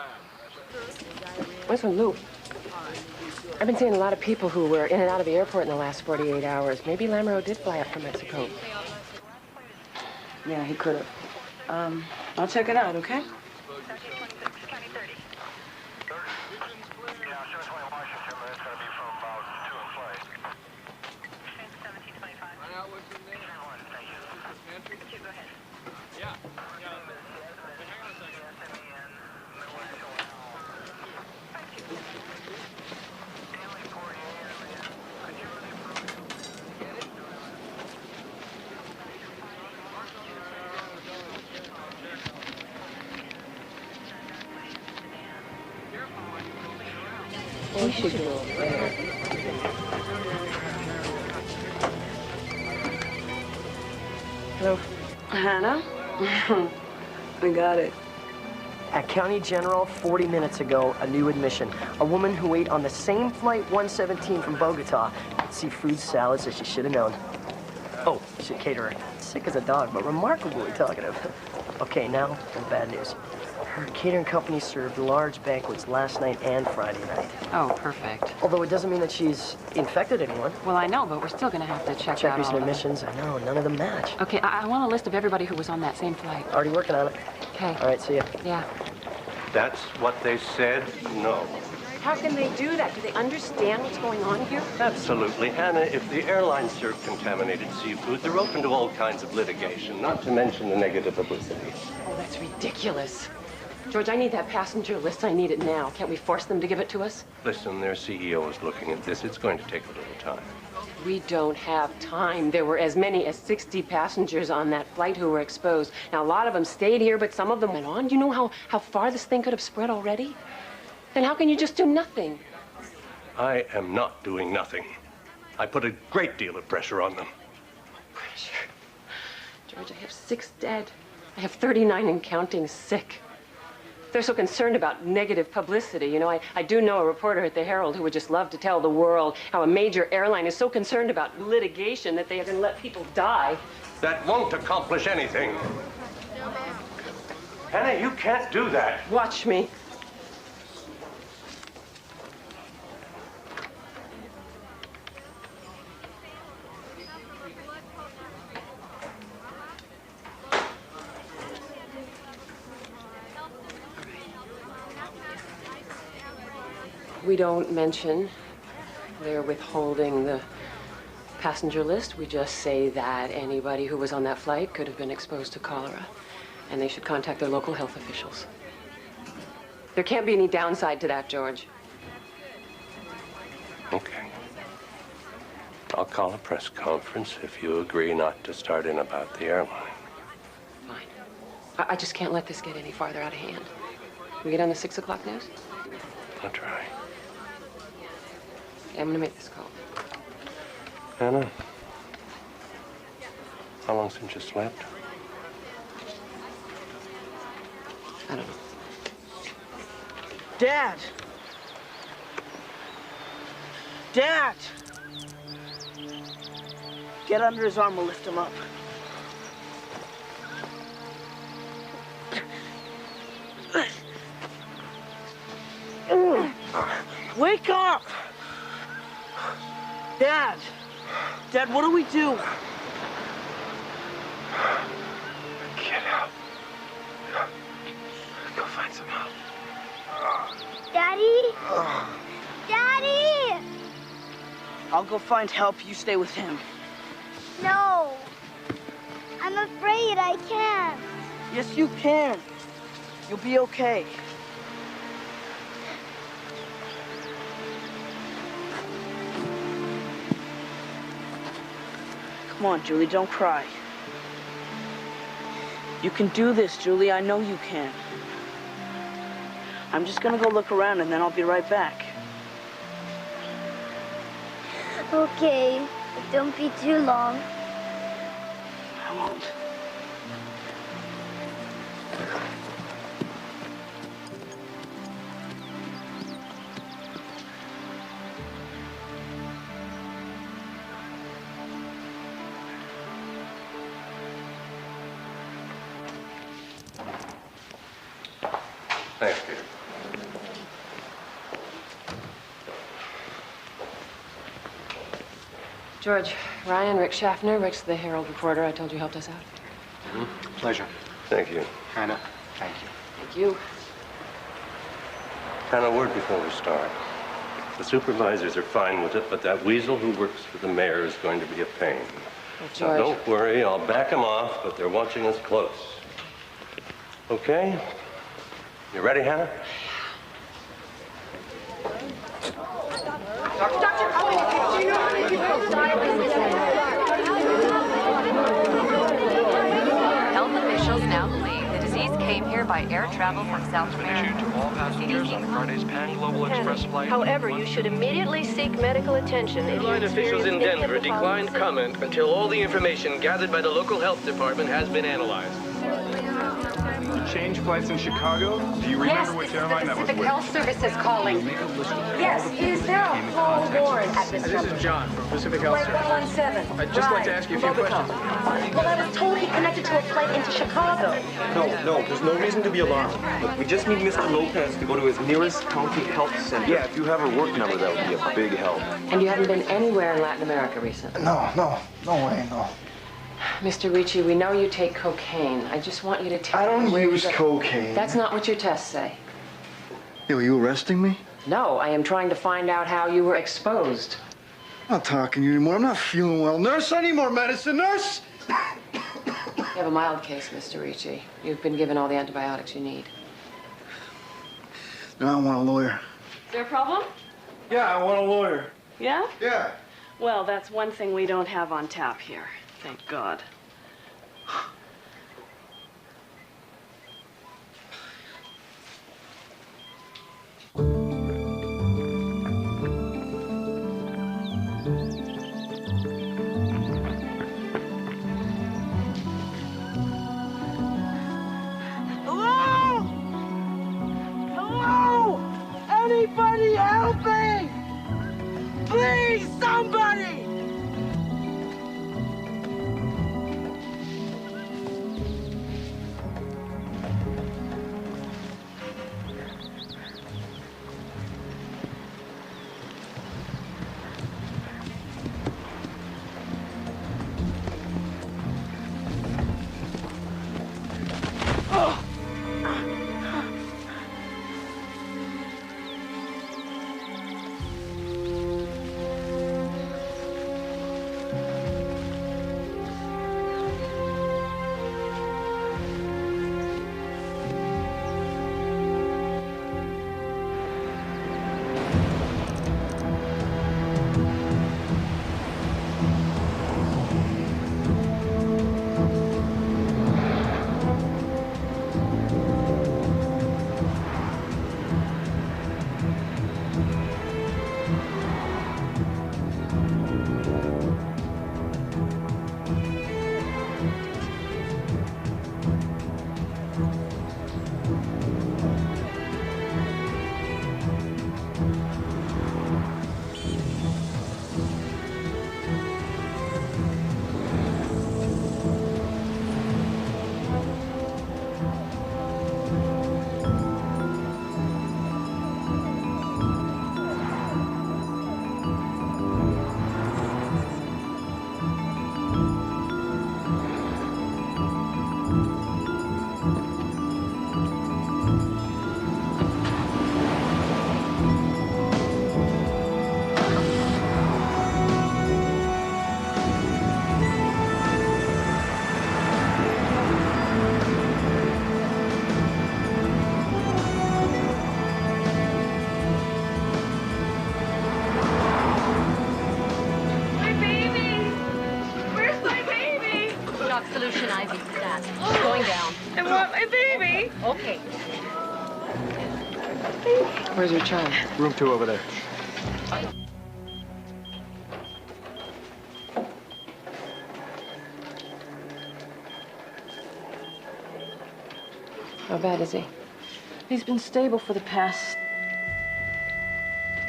Listen, Lou. I've been seeing a lot of people who were in and out of the airport in the last 48 hours. Maybe Lamoureux did fly up from Mexico. Yeah, he could have. I'll check it out, okay? We should go over there. Hello. Hannah? I got it. At County General, 40 minutes ago, a new admission. A woman who ate on the same flight 117 from Bogota had seafood salads that she should have known. Oh, she's a caterer. Sick as a dog, but remarkably talkative. Okay, now for the bad news. Her catering company served large banquets last night and Friday night. Oh, perfect. Although it doesn't mean that she's infected anyone. Well, I know, but we're still going to have to check out recent all of them. admissions. I know, none of them match. Okay, I want a list of everybody who was on that same flight. Already working on it. Okay. All right, see ya. Yeah. That's what they said? No. How can they do that? Do they understand what's going on here? Absolutely, Hannah. If the airline served contaminated seafood, they're open to all kinds of litigation, not to mention the negative publicity. Oh, that's ridiculous. George, I need that passenger list. I need it now. Can't we force them to give it to us? Listen, their CEO is looking at this. It's going to take a little time. We don't have time. There were as many as 60 passengers on that flight who were exposed. Now, a lot of them stayed here, but some of them went on. You know how far this thing could have spread already? Then how can you just do nothing? I am not doing nothing. I put a great deal of pressure on them. Pressure? George, I have 6 dead. I have 39 and counting sick. They're so concerned about negative publicity. You know, I do know a reporter at the Herald who would just love to tell the world how a major airline is so concerned about litigation that they are going to let people die. That won't accomplish anything. Hannah, you can't do that. Watch me. We don't mention they're withholding the passenger list. We just say that anybody who was on that flight could have been exposed to cholera, and they should contact their local health officials. There can't be any downside to that, George. Okay. I'll call a press conference if you agree not to start in about the airline. Fine. I just can't let this get any farther out of hand. Can we get on the 6 o'clock news? I'll try. I'm gonna make this call. Hannah, how long since you slept? I don't know. Dad! Dad! Get under his arm, we'll lift him up. Wake up! Dad! Dad, what do we do? Get out. Go find some help. Daddy? Daddy! I'll go find help. You stay with him. No. I'm afraid I can't. Yes, you can. You'll be okay. Come on, Julie, don't cry. You can do this, Julie. I know you can. I'm just gonna go look around and then I'll be right back. Okay, but don't be too long. I won't. Thanks, Peter. George, Ryan, Rick Schaffner. Rick's the Herald reporter I told you helped us out. Pleasure. Thank you. Hannah, thank you. Thank you. And a word before we start. The supervisors are fine with it, but that weasel who works for the mayor is going to be a pain. Well, Now, George. don't worry, I'll back him off, but they're watching us close. Okay? You ready, Hannah? Health officials now believe the disease came here by air travel from South America. Issued to all passengers on Friday's Pan Global Express flight. However, you should immediately seek medical attention if you Airline officials in experience any Denver of the declined following comment until all the information gathered by the local health department has been analyzed. You changed flights in Chicago? Do you remember which airline that was with? Pacific Health Services calling. Yes, is there a call warrant at this This is John from Pacific Health Flight Services. 117. I'd just like to ask you a few questions. Well, I was told he connected to a flight into Chicago. No, there's no reason to be alarmed. Look, we just need Mr. Lopez to go to his nearest county health center. Yeah, if you have her work number, that would be a big help. And you haven't been anywhere in Latin America recently? No way, no. Mr. Ricci, we know you take cocaine. I just want you to tell I don't me use cocaine. That's not what your tests say. Yo, you arresting me? No, I am trying to find out how you were exposed. I'm not talking to you anymore. I'm not feeling well. Nurse, I need more medicine. Nurse! You have a mild case, Mr. Ricci. You've been given all the antibiotics you need. No, I want a lawyer. Is there a problem? Yeah, I want a lawyer. Yeah? Yeah. Well, that's one thing we don't have on tap here. Thank God. Hello? Hello? Anybody help me? Please, somebody! lotion ivy for that. Going down. I want my baby. Okay. Where's your child? Room 2 over there. How bad is he? He's been stable for the past...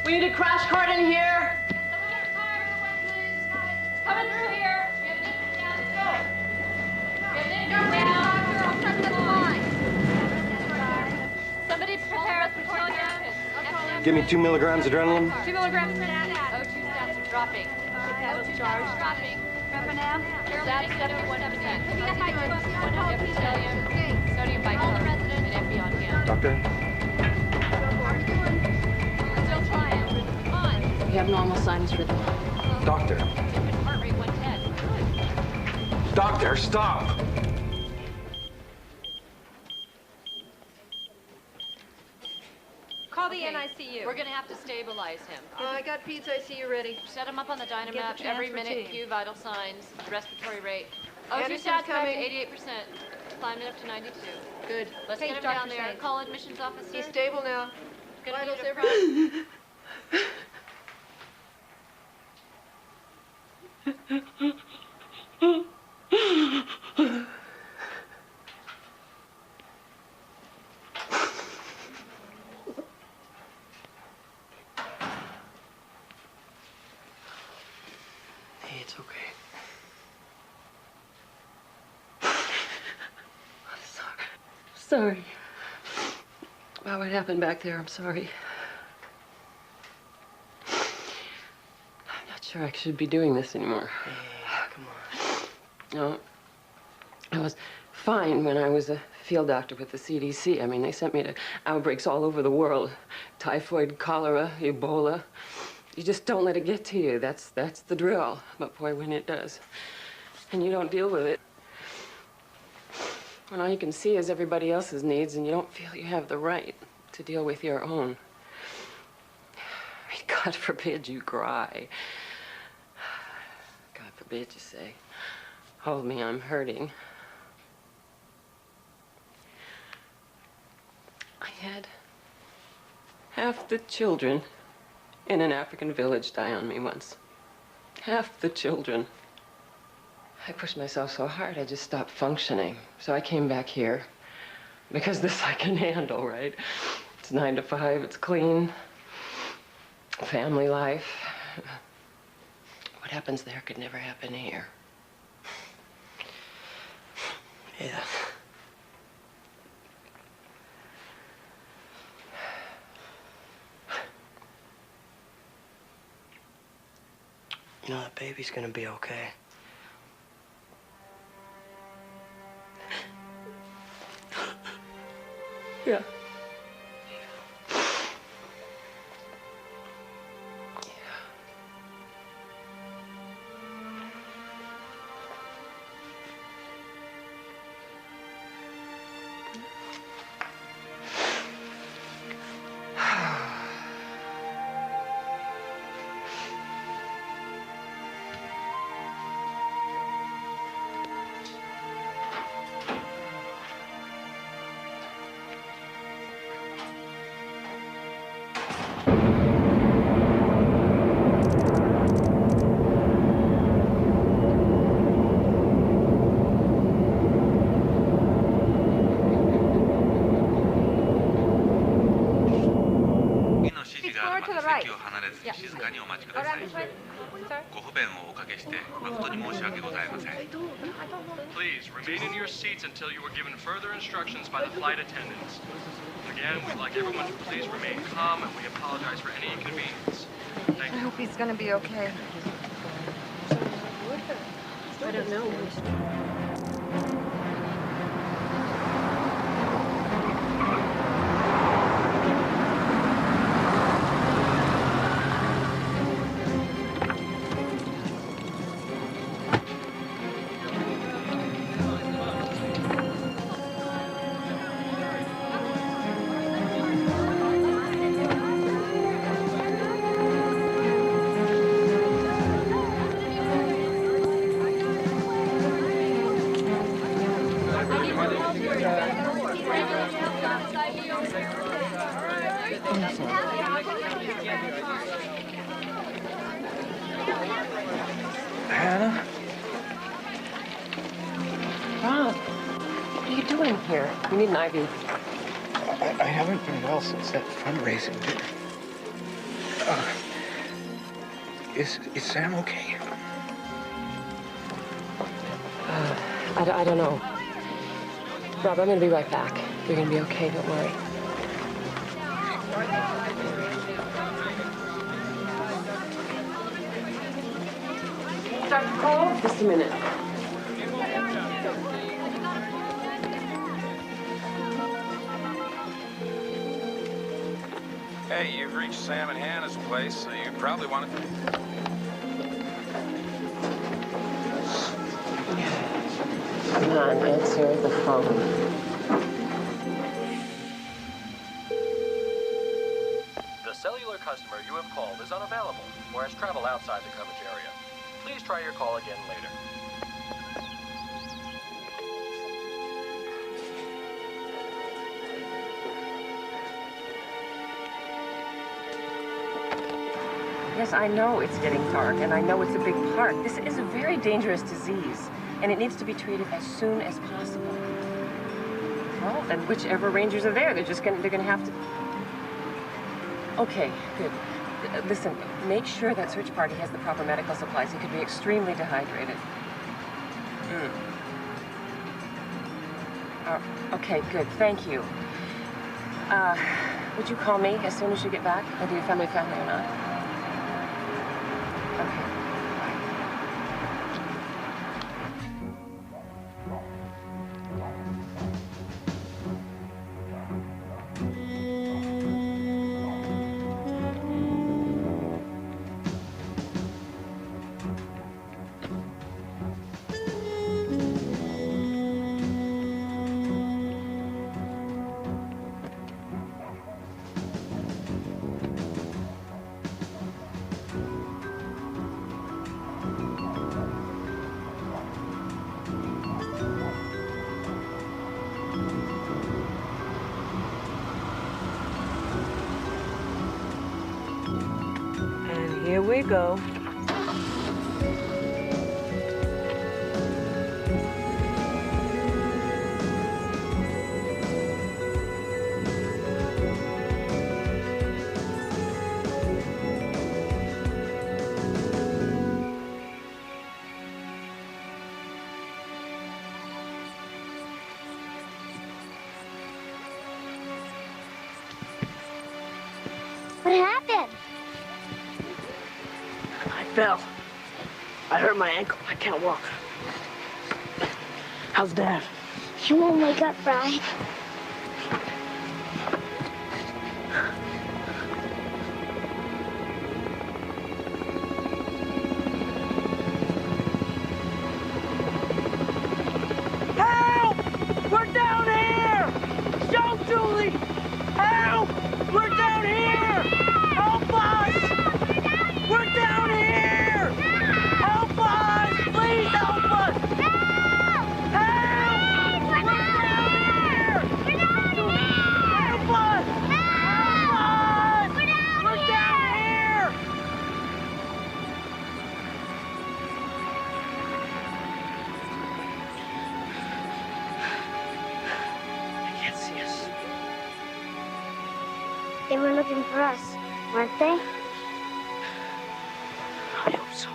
We need a crash cart in here. Coming through here. We have an infant down. Let's go. We have an infant down. Doctor, I'll check the line. Somebody prepare us for infant. Give me 2 milligrams adrenaline. 2 milligrams per stat. O2 stats are dropping. O2 charge dropping. Refinam. Stats 71%. Epithelium. Sodium bicarb. And FB on hand. Doctor? Still trying. Come on. We have normal sinus rhythm. Doctor. Heart rate 110. Doctor, stop! Call the NICU. We're gonna have to stabilize him. I got Pete's ICU ready. Set him up on the Get Dynamap the every transfer minute, team. cue vital signs, respiratory rate. O2 Anderson's stats back to coming. 88%. Climbing up to 92. Good. Let's Hey, get him Dr. down there. Sainz. Call admissions officer. He's stable now. Gonna Vitals need a everything. Hey, it's okay. Sorry. About what happened back there, I'm sorry. I'm not sure I should be doing this anymore. Hey, come on. No. I was fine when I was a field doctor with the CDC. I mean, they sent me to outbreaks all over the world. Typhoid, cholera, Ebola. You just don't let it get to you. That's the drill. But boy, when it does, and you don't deal with it, when all you can see is everybody else's needs and you don't feel you have the right to deal with your own. I mean, God forbid you cry. God forbid you say, hold me, I'm hurting. I had half the children in an African village die on me once. Half the children. I pushed myself so hard, I just stopped functioning. So I came back here because this I can handle, right? It's 9 to 5, it's clean, family life. What happens there could never happen here. Yeah. You know, that baby's gonna be okay. Yeah. Please remain in your seats until you are given further instructions by the flight attendants. Again, we'd like everyone to please remain calm, and we apologize for any inconvenience. Thank you. I hope he's gonna be okay. I don't know. Hannah? Rob, what are you doing here? You need an IV. I haven't been well since that fundraising dinner. Is Sam okay? I don't know. Rob, I'm gonna be right back. You're gonna be okay, don't worry. Dr. Cole? Just a minute. Hey, you've reached Sam and Hannah's place, so you probably want to... Come on, answer the phone. The cellular customer you have called is unavailable or has traveled outside the coverage area. Please try your call again later. Yes, I know it's getting dark, and I know it's a big park. This is a very dangerous disease, and it needs to be treated as soon as possible. Well, then whichever rangers are there, they're gonna have to... Okay, good. Listen, make sure that search party has the proper medical supplies. He could be extremely dehydrated. Okay, good, thank you. Would you call me as soon as you get back, whether you found my family or not? Okay. Here we go. What happened? I fell. I hurt my ankle. I can't walk. How's Dad? He won't wake up, Brian. Help! We're down here! Shout, Julie! Help! We're down here! Help us! We're down here! Help us! Please help us! Help! We're down here! Help us! Help us! We're down here! They can't see us. They were looking for us, weren't they? I hope so.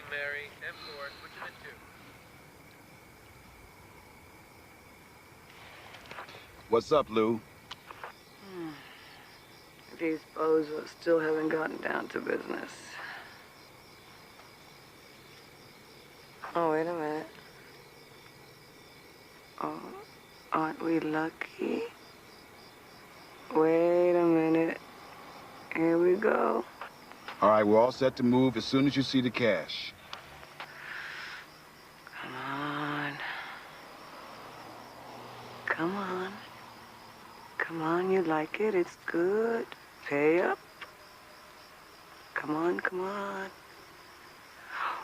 Mary, M4, switching at 2. What's up, Lou? These bozos still haven't gotten down to business. Oh, wait a minute. Oh, aren't we lucky? Wait a minute. Here we go. All right, we're all set to move as soon as you see the cash. Come on. Come on. Come on, you like it. It's good. Pay up. Come on, come on.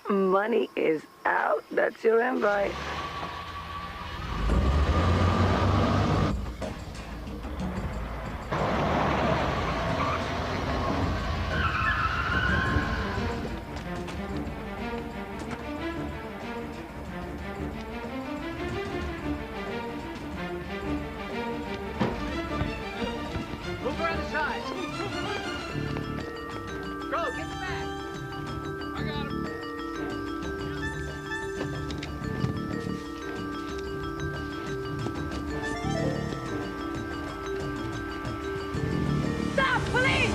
Money is out. That's your invite. Move around the side. Go, get back. I got him. Stop, police!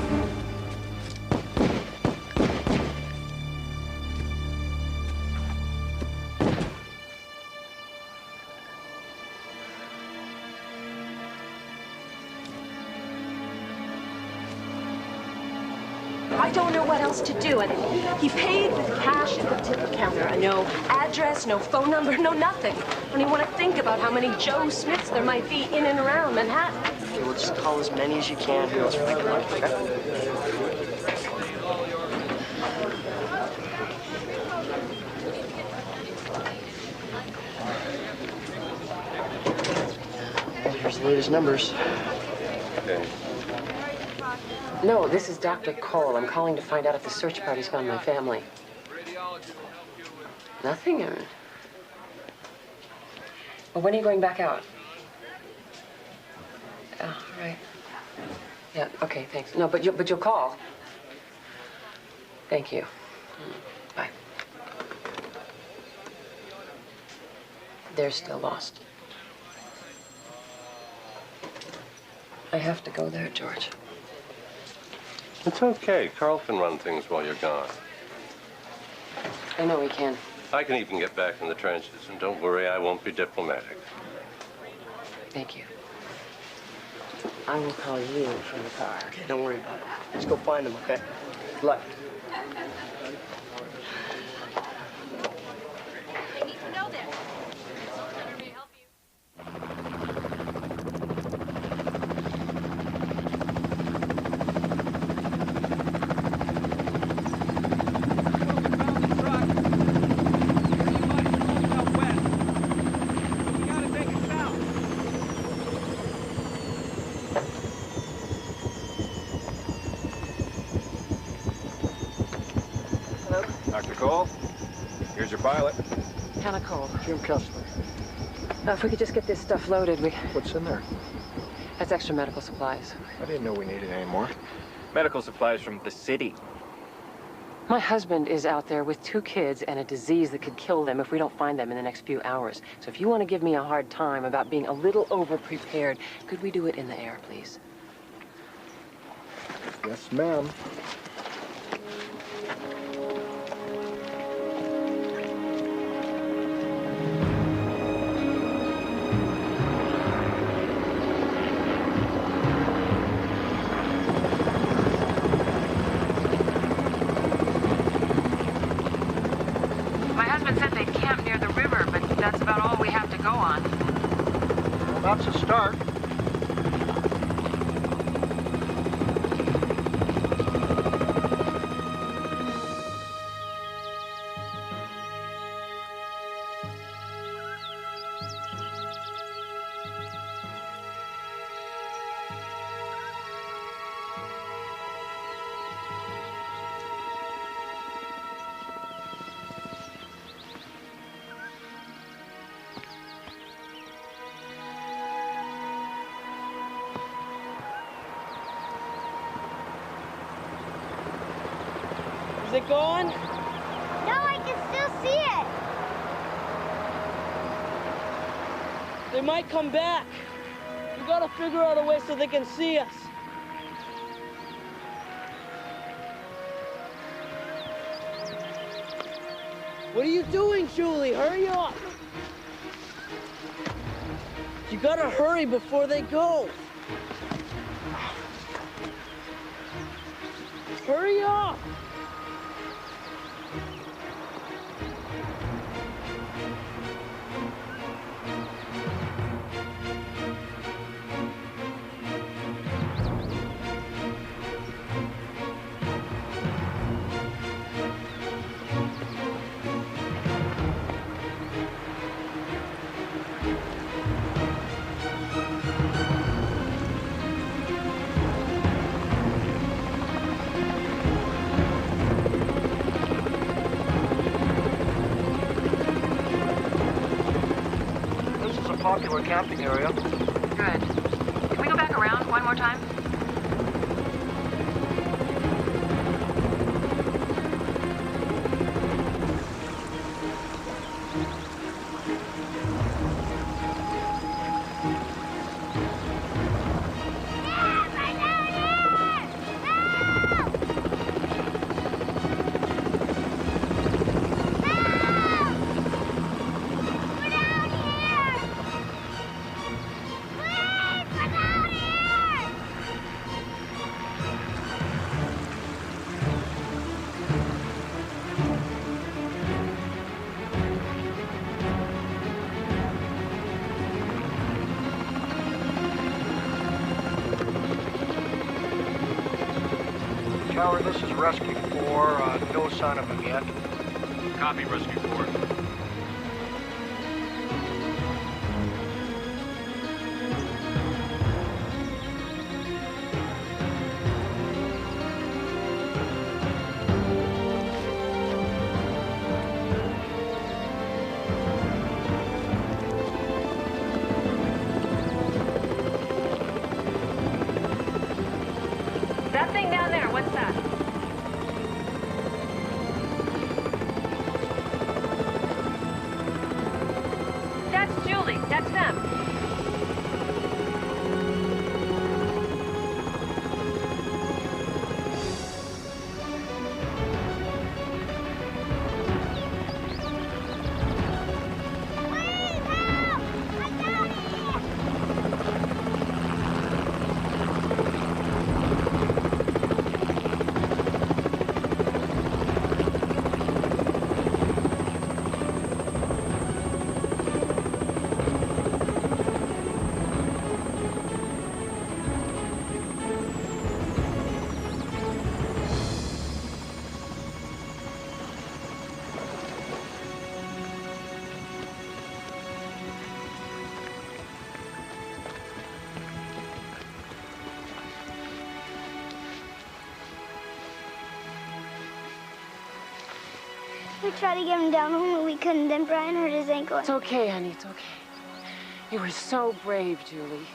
I don't know what else to do. And he paid with cash at the tip counter. No address, no phone number, no nothing. I don't even want to think about how many Joe Smiths there might be in and around Manhattan. Okay, well, just call as many as you can. Who else will make money, okay? Well, here's the latest numbers. Okay. No, this is Dr. Cole. I'm calling to find out if the search party's found my family. Nothing, Aaron. Well, when are you going back out? Oh, right. Yeah, okay, thanks. No, but you'll call. Thank you. Bye. They're still lost. I have to go there, George. It's okay. Carl can run things while you're gone. I know he can. I can even get back in the trenches, and don't worry, I won't be diplomatic. Thank you. I will call you from the car. Okay, don't worry about it. Just go find them, okay? Good luck. They need to know this. Senator may help you. Dr. Cole, here's your pilot. Hannah Cole. Jim Kessler. If we could just get this stuff loaded, What's in there? That's extra medical supplies. I didn't know we needed any more. Medical supplies from the city. My husband is out there with 2 kids and a disease that could kill them if we don't find them in the next few hours. So if you want to give me a hard time about being a little over-prepared, could we do it in the air, please? Yes, ma'am. My husband said they'd camp near the river, but that's about all we have to go on. Well, that's a start. Is it gone? No, I can still see it. They might come back. We gotta figure out a way so they can see us. What are you doing, Julie? Hurry up. You gotta hurry before they go. Hurry up! Popular camping area. Good. Can we go back around one more time? Tower, this is Rescue 4. No sign of him yet. Copy, Rescue 4. That thing down there, what's that? That's Julie. That's them. We tried to get him down home, but we couldn't. Then Brian hurt his ankle. It's okay, honey. It's okay. You were so brave, Julie.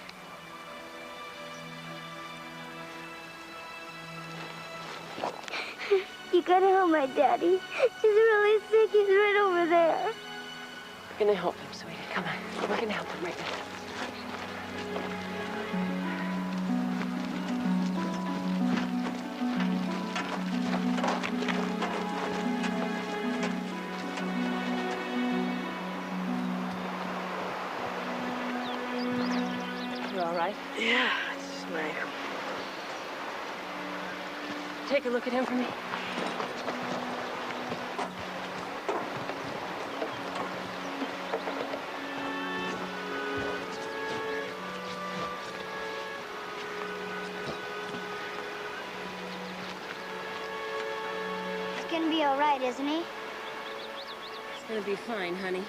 You gotta help my daddy. He's really sick. He's right over there. We're gonna help him, sweetie. Come on. We're gonna help him right now. You all right? Yeah, it's just my ankle. Take a look at him for me. He's gonna be all right, isn't he? It's gonna be fine, honey.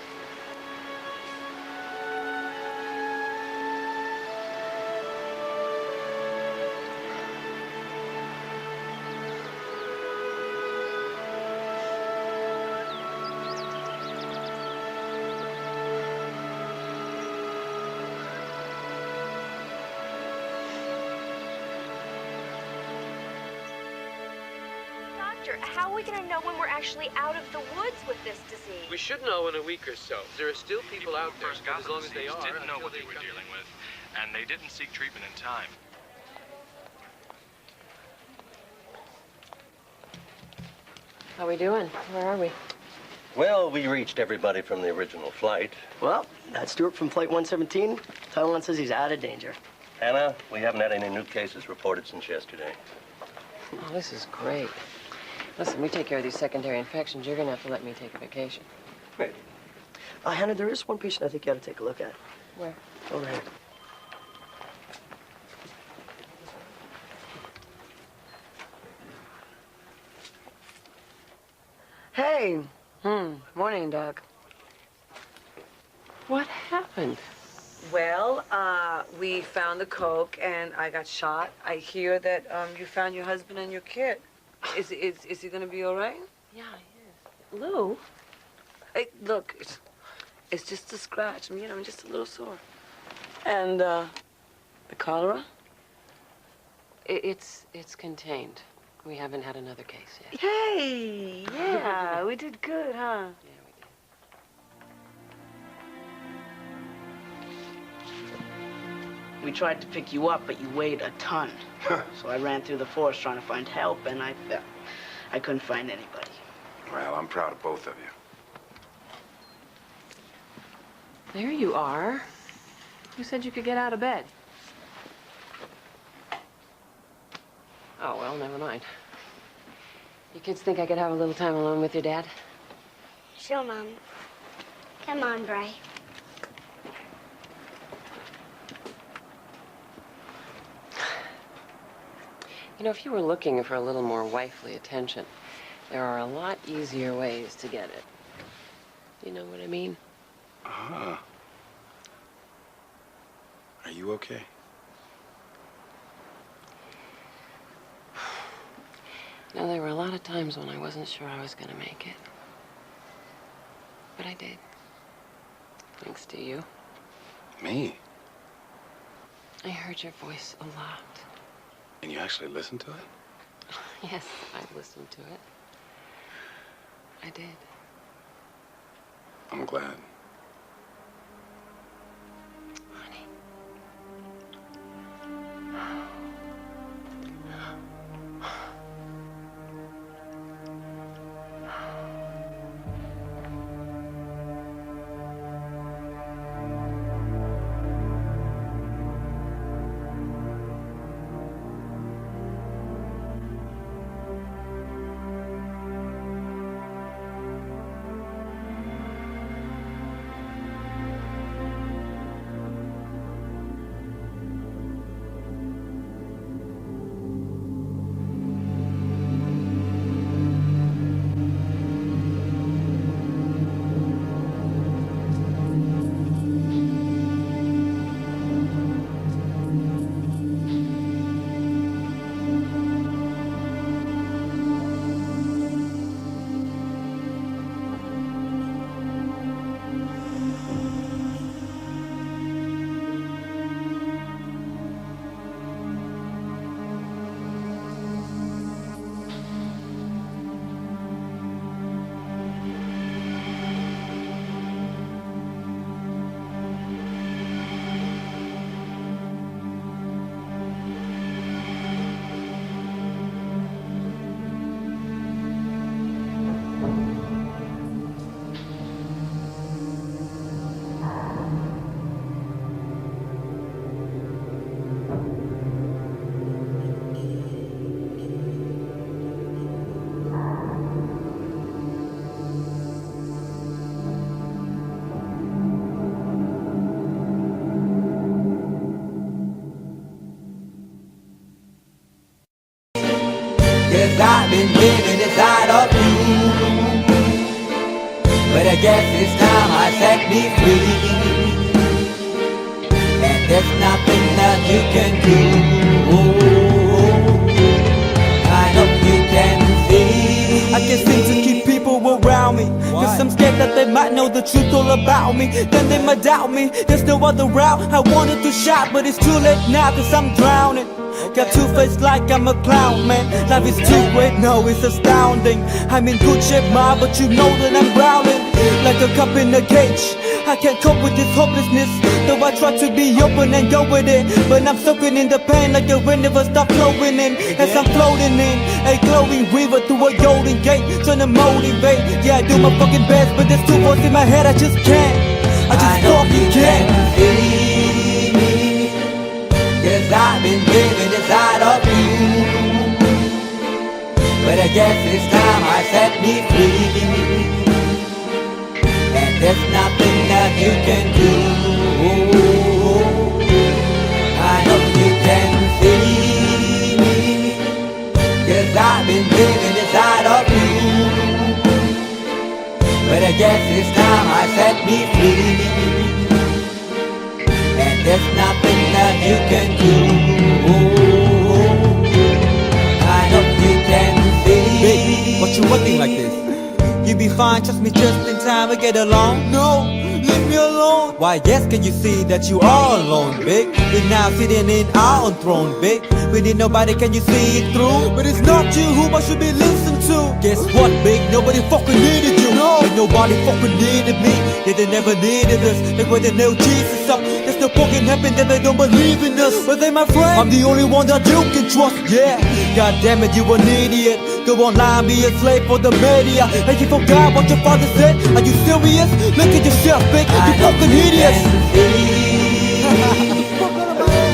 How are we going to know when we're actually out of the woods with this disease? We should know in a week or so. There are still people out there, but as long as they are, didn't know what they were dealing with, and they didn't seek treatment in time. How are we doing? Where are we? Well, we reached everybody from the original flight. Well, that's Stuart from Flight 117. Taiwan says he's out of danger. Anna, we haven't had any new cases reported since yesterday. Oh, this is great. Listen, we take care of these secondary infections. You're going to have to let me take a vacation. Great. Hannah, there is one patient I think you ought to take a look at. Where? Over here. Hey. Morning, Doc. What happened? Well, we found the coke, and I got shot. I hear that you found your husband and your kid. Is he gonna be all right? Yeah, he is. Lou? Hey, look, it's just a scratch. You know, just a little sore. And the cholera? It's contained. We haven't had another case yet. Hey, yeah, we did good, huh? Yeah, we did. We tried to pick you up, but you weighed a ton. So I ran through the forest trying to find help, and I couldn't find anybody. Well, I'm proud of both of you. There you are. Who said you could get out of bed? Oh, well, never mind. You kids think I could have a little time alone with your dad? Sure, Mom. Come on, Bray. You know, if you were looking for a little more wifely attention, there are a lot easier ways to get it. You know what I mean? Uh-huh. Are you okay? You know, there were a lot of times when I wasn't sure I was going to make it. But I did. Thanks to you. Me? I heard your voice a lot. And you actually listened to it? Yes, I listened to it. I did. I'm glad. Honey. Cause I've been living inside of you. But I guess it's time I set me free. And there's nothing that you can do. I hope you can see. I can't seem to keep people around me. Cause I'm scared that they might know the truth all about me. Then they might doubt me. There's no other route. I wanted to shout, but it's too late now cause I'm drowning. Got two face like I'm a clown, man. Life is too great, no, it's astounding. I'm in good shape, ma, but you know that I'm drowning like a cup in a cage. I can't cope with this hopelessness. Though I try to be open and go with it, but I'm soaking in the pain like the wind never stop flowing in. As I'm floating in a glowing river through a golden gate, trying to motivate. Yeah, I do my fucking best, but there's two voices in my head, I just can't. I just fucking can't. Cause I've been living inside of you. But I guess it's time I set me free. And there's nothing that you can do. I know you can see me, 'cause I've been living inside of you. But I guess it's time I set me free. And there's nothing that you can do. I know you can see. Babe, what you looking like this? You be fine, trust me, just in time we get along. No, leave me alone. Why, yes, can you see that you are alone, big? We're now sitting in our own throne, big. We need nobody, can you see it through? But it's not you whom I should be listening to. Guess what, big? Nobody fucking needed you. No, and nobody fucking needed me. Yeah, they never needed us. Like when they nailed Jesus up, there's no fucking heaven, then they don't believe in us. But they my friend, I'm the only one that you can trust. Yeah, god damn it, you an idiot. Go online, be a slave for the media. Like you forgot what your father said. Are you serious? Look at yourself, big. You fucking idiots.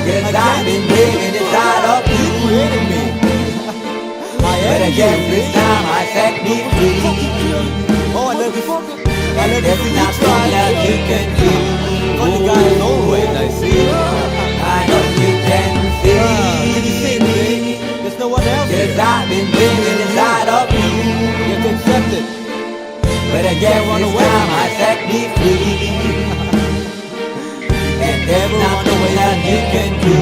Cause I've been living inside of you. But I guess this time I set me free. Oh, I love you. And there's nothing that you can do. Got the guy in own way, I see. I know you can see. Can you see me? There's no one else. Cause I've been living inside of you. You have to accept it. But I guess this time I set me free. And there's nothing that you can do.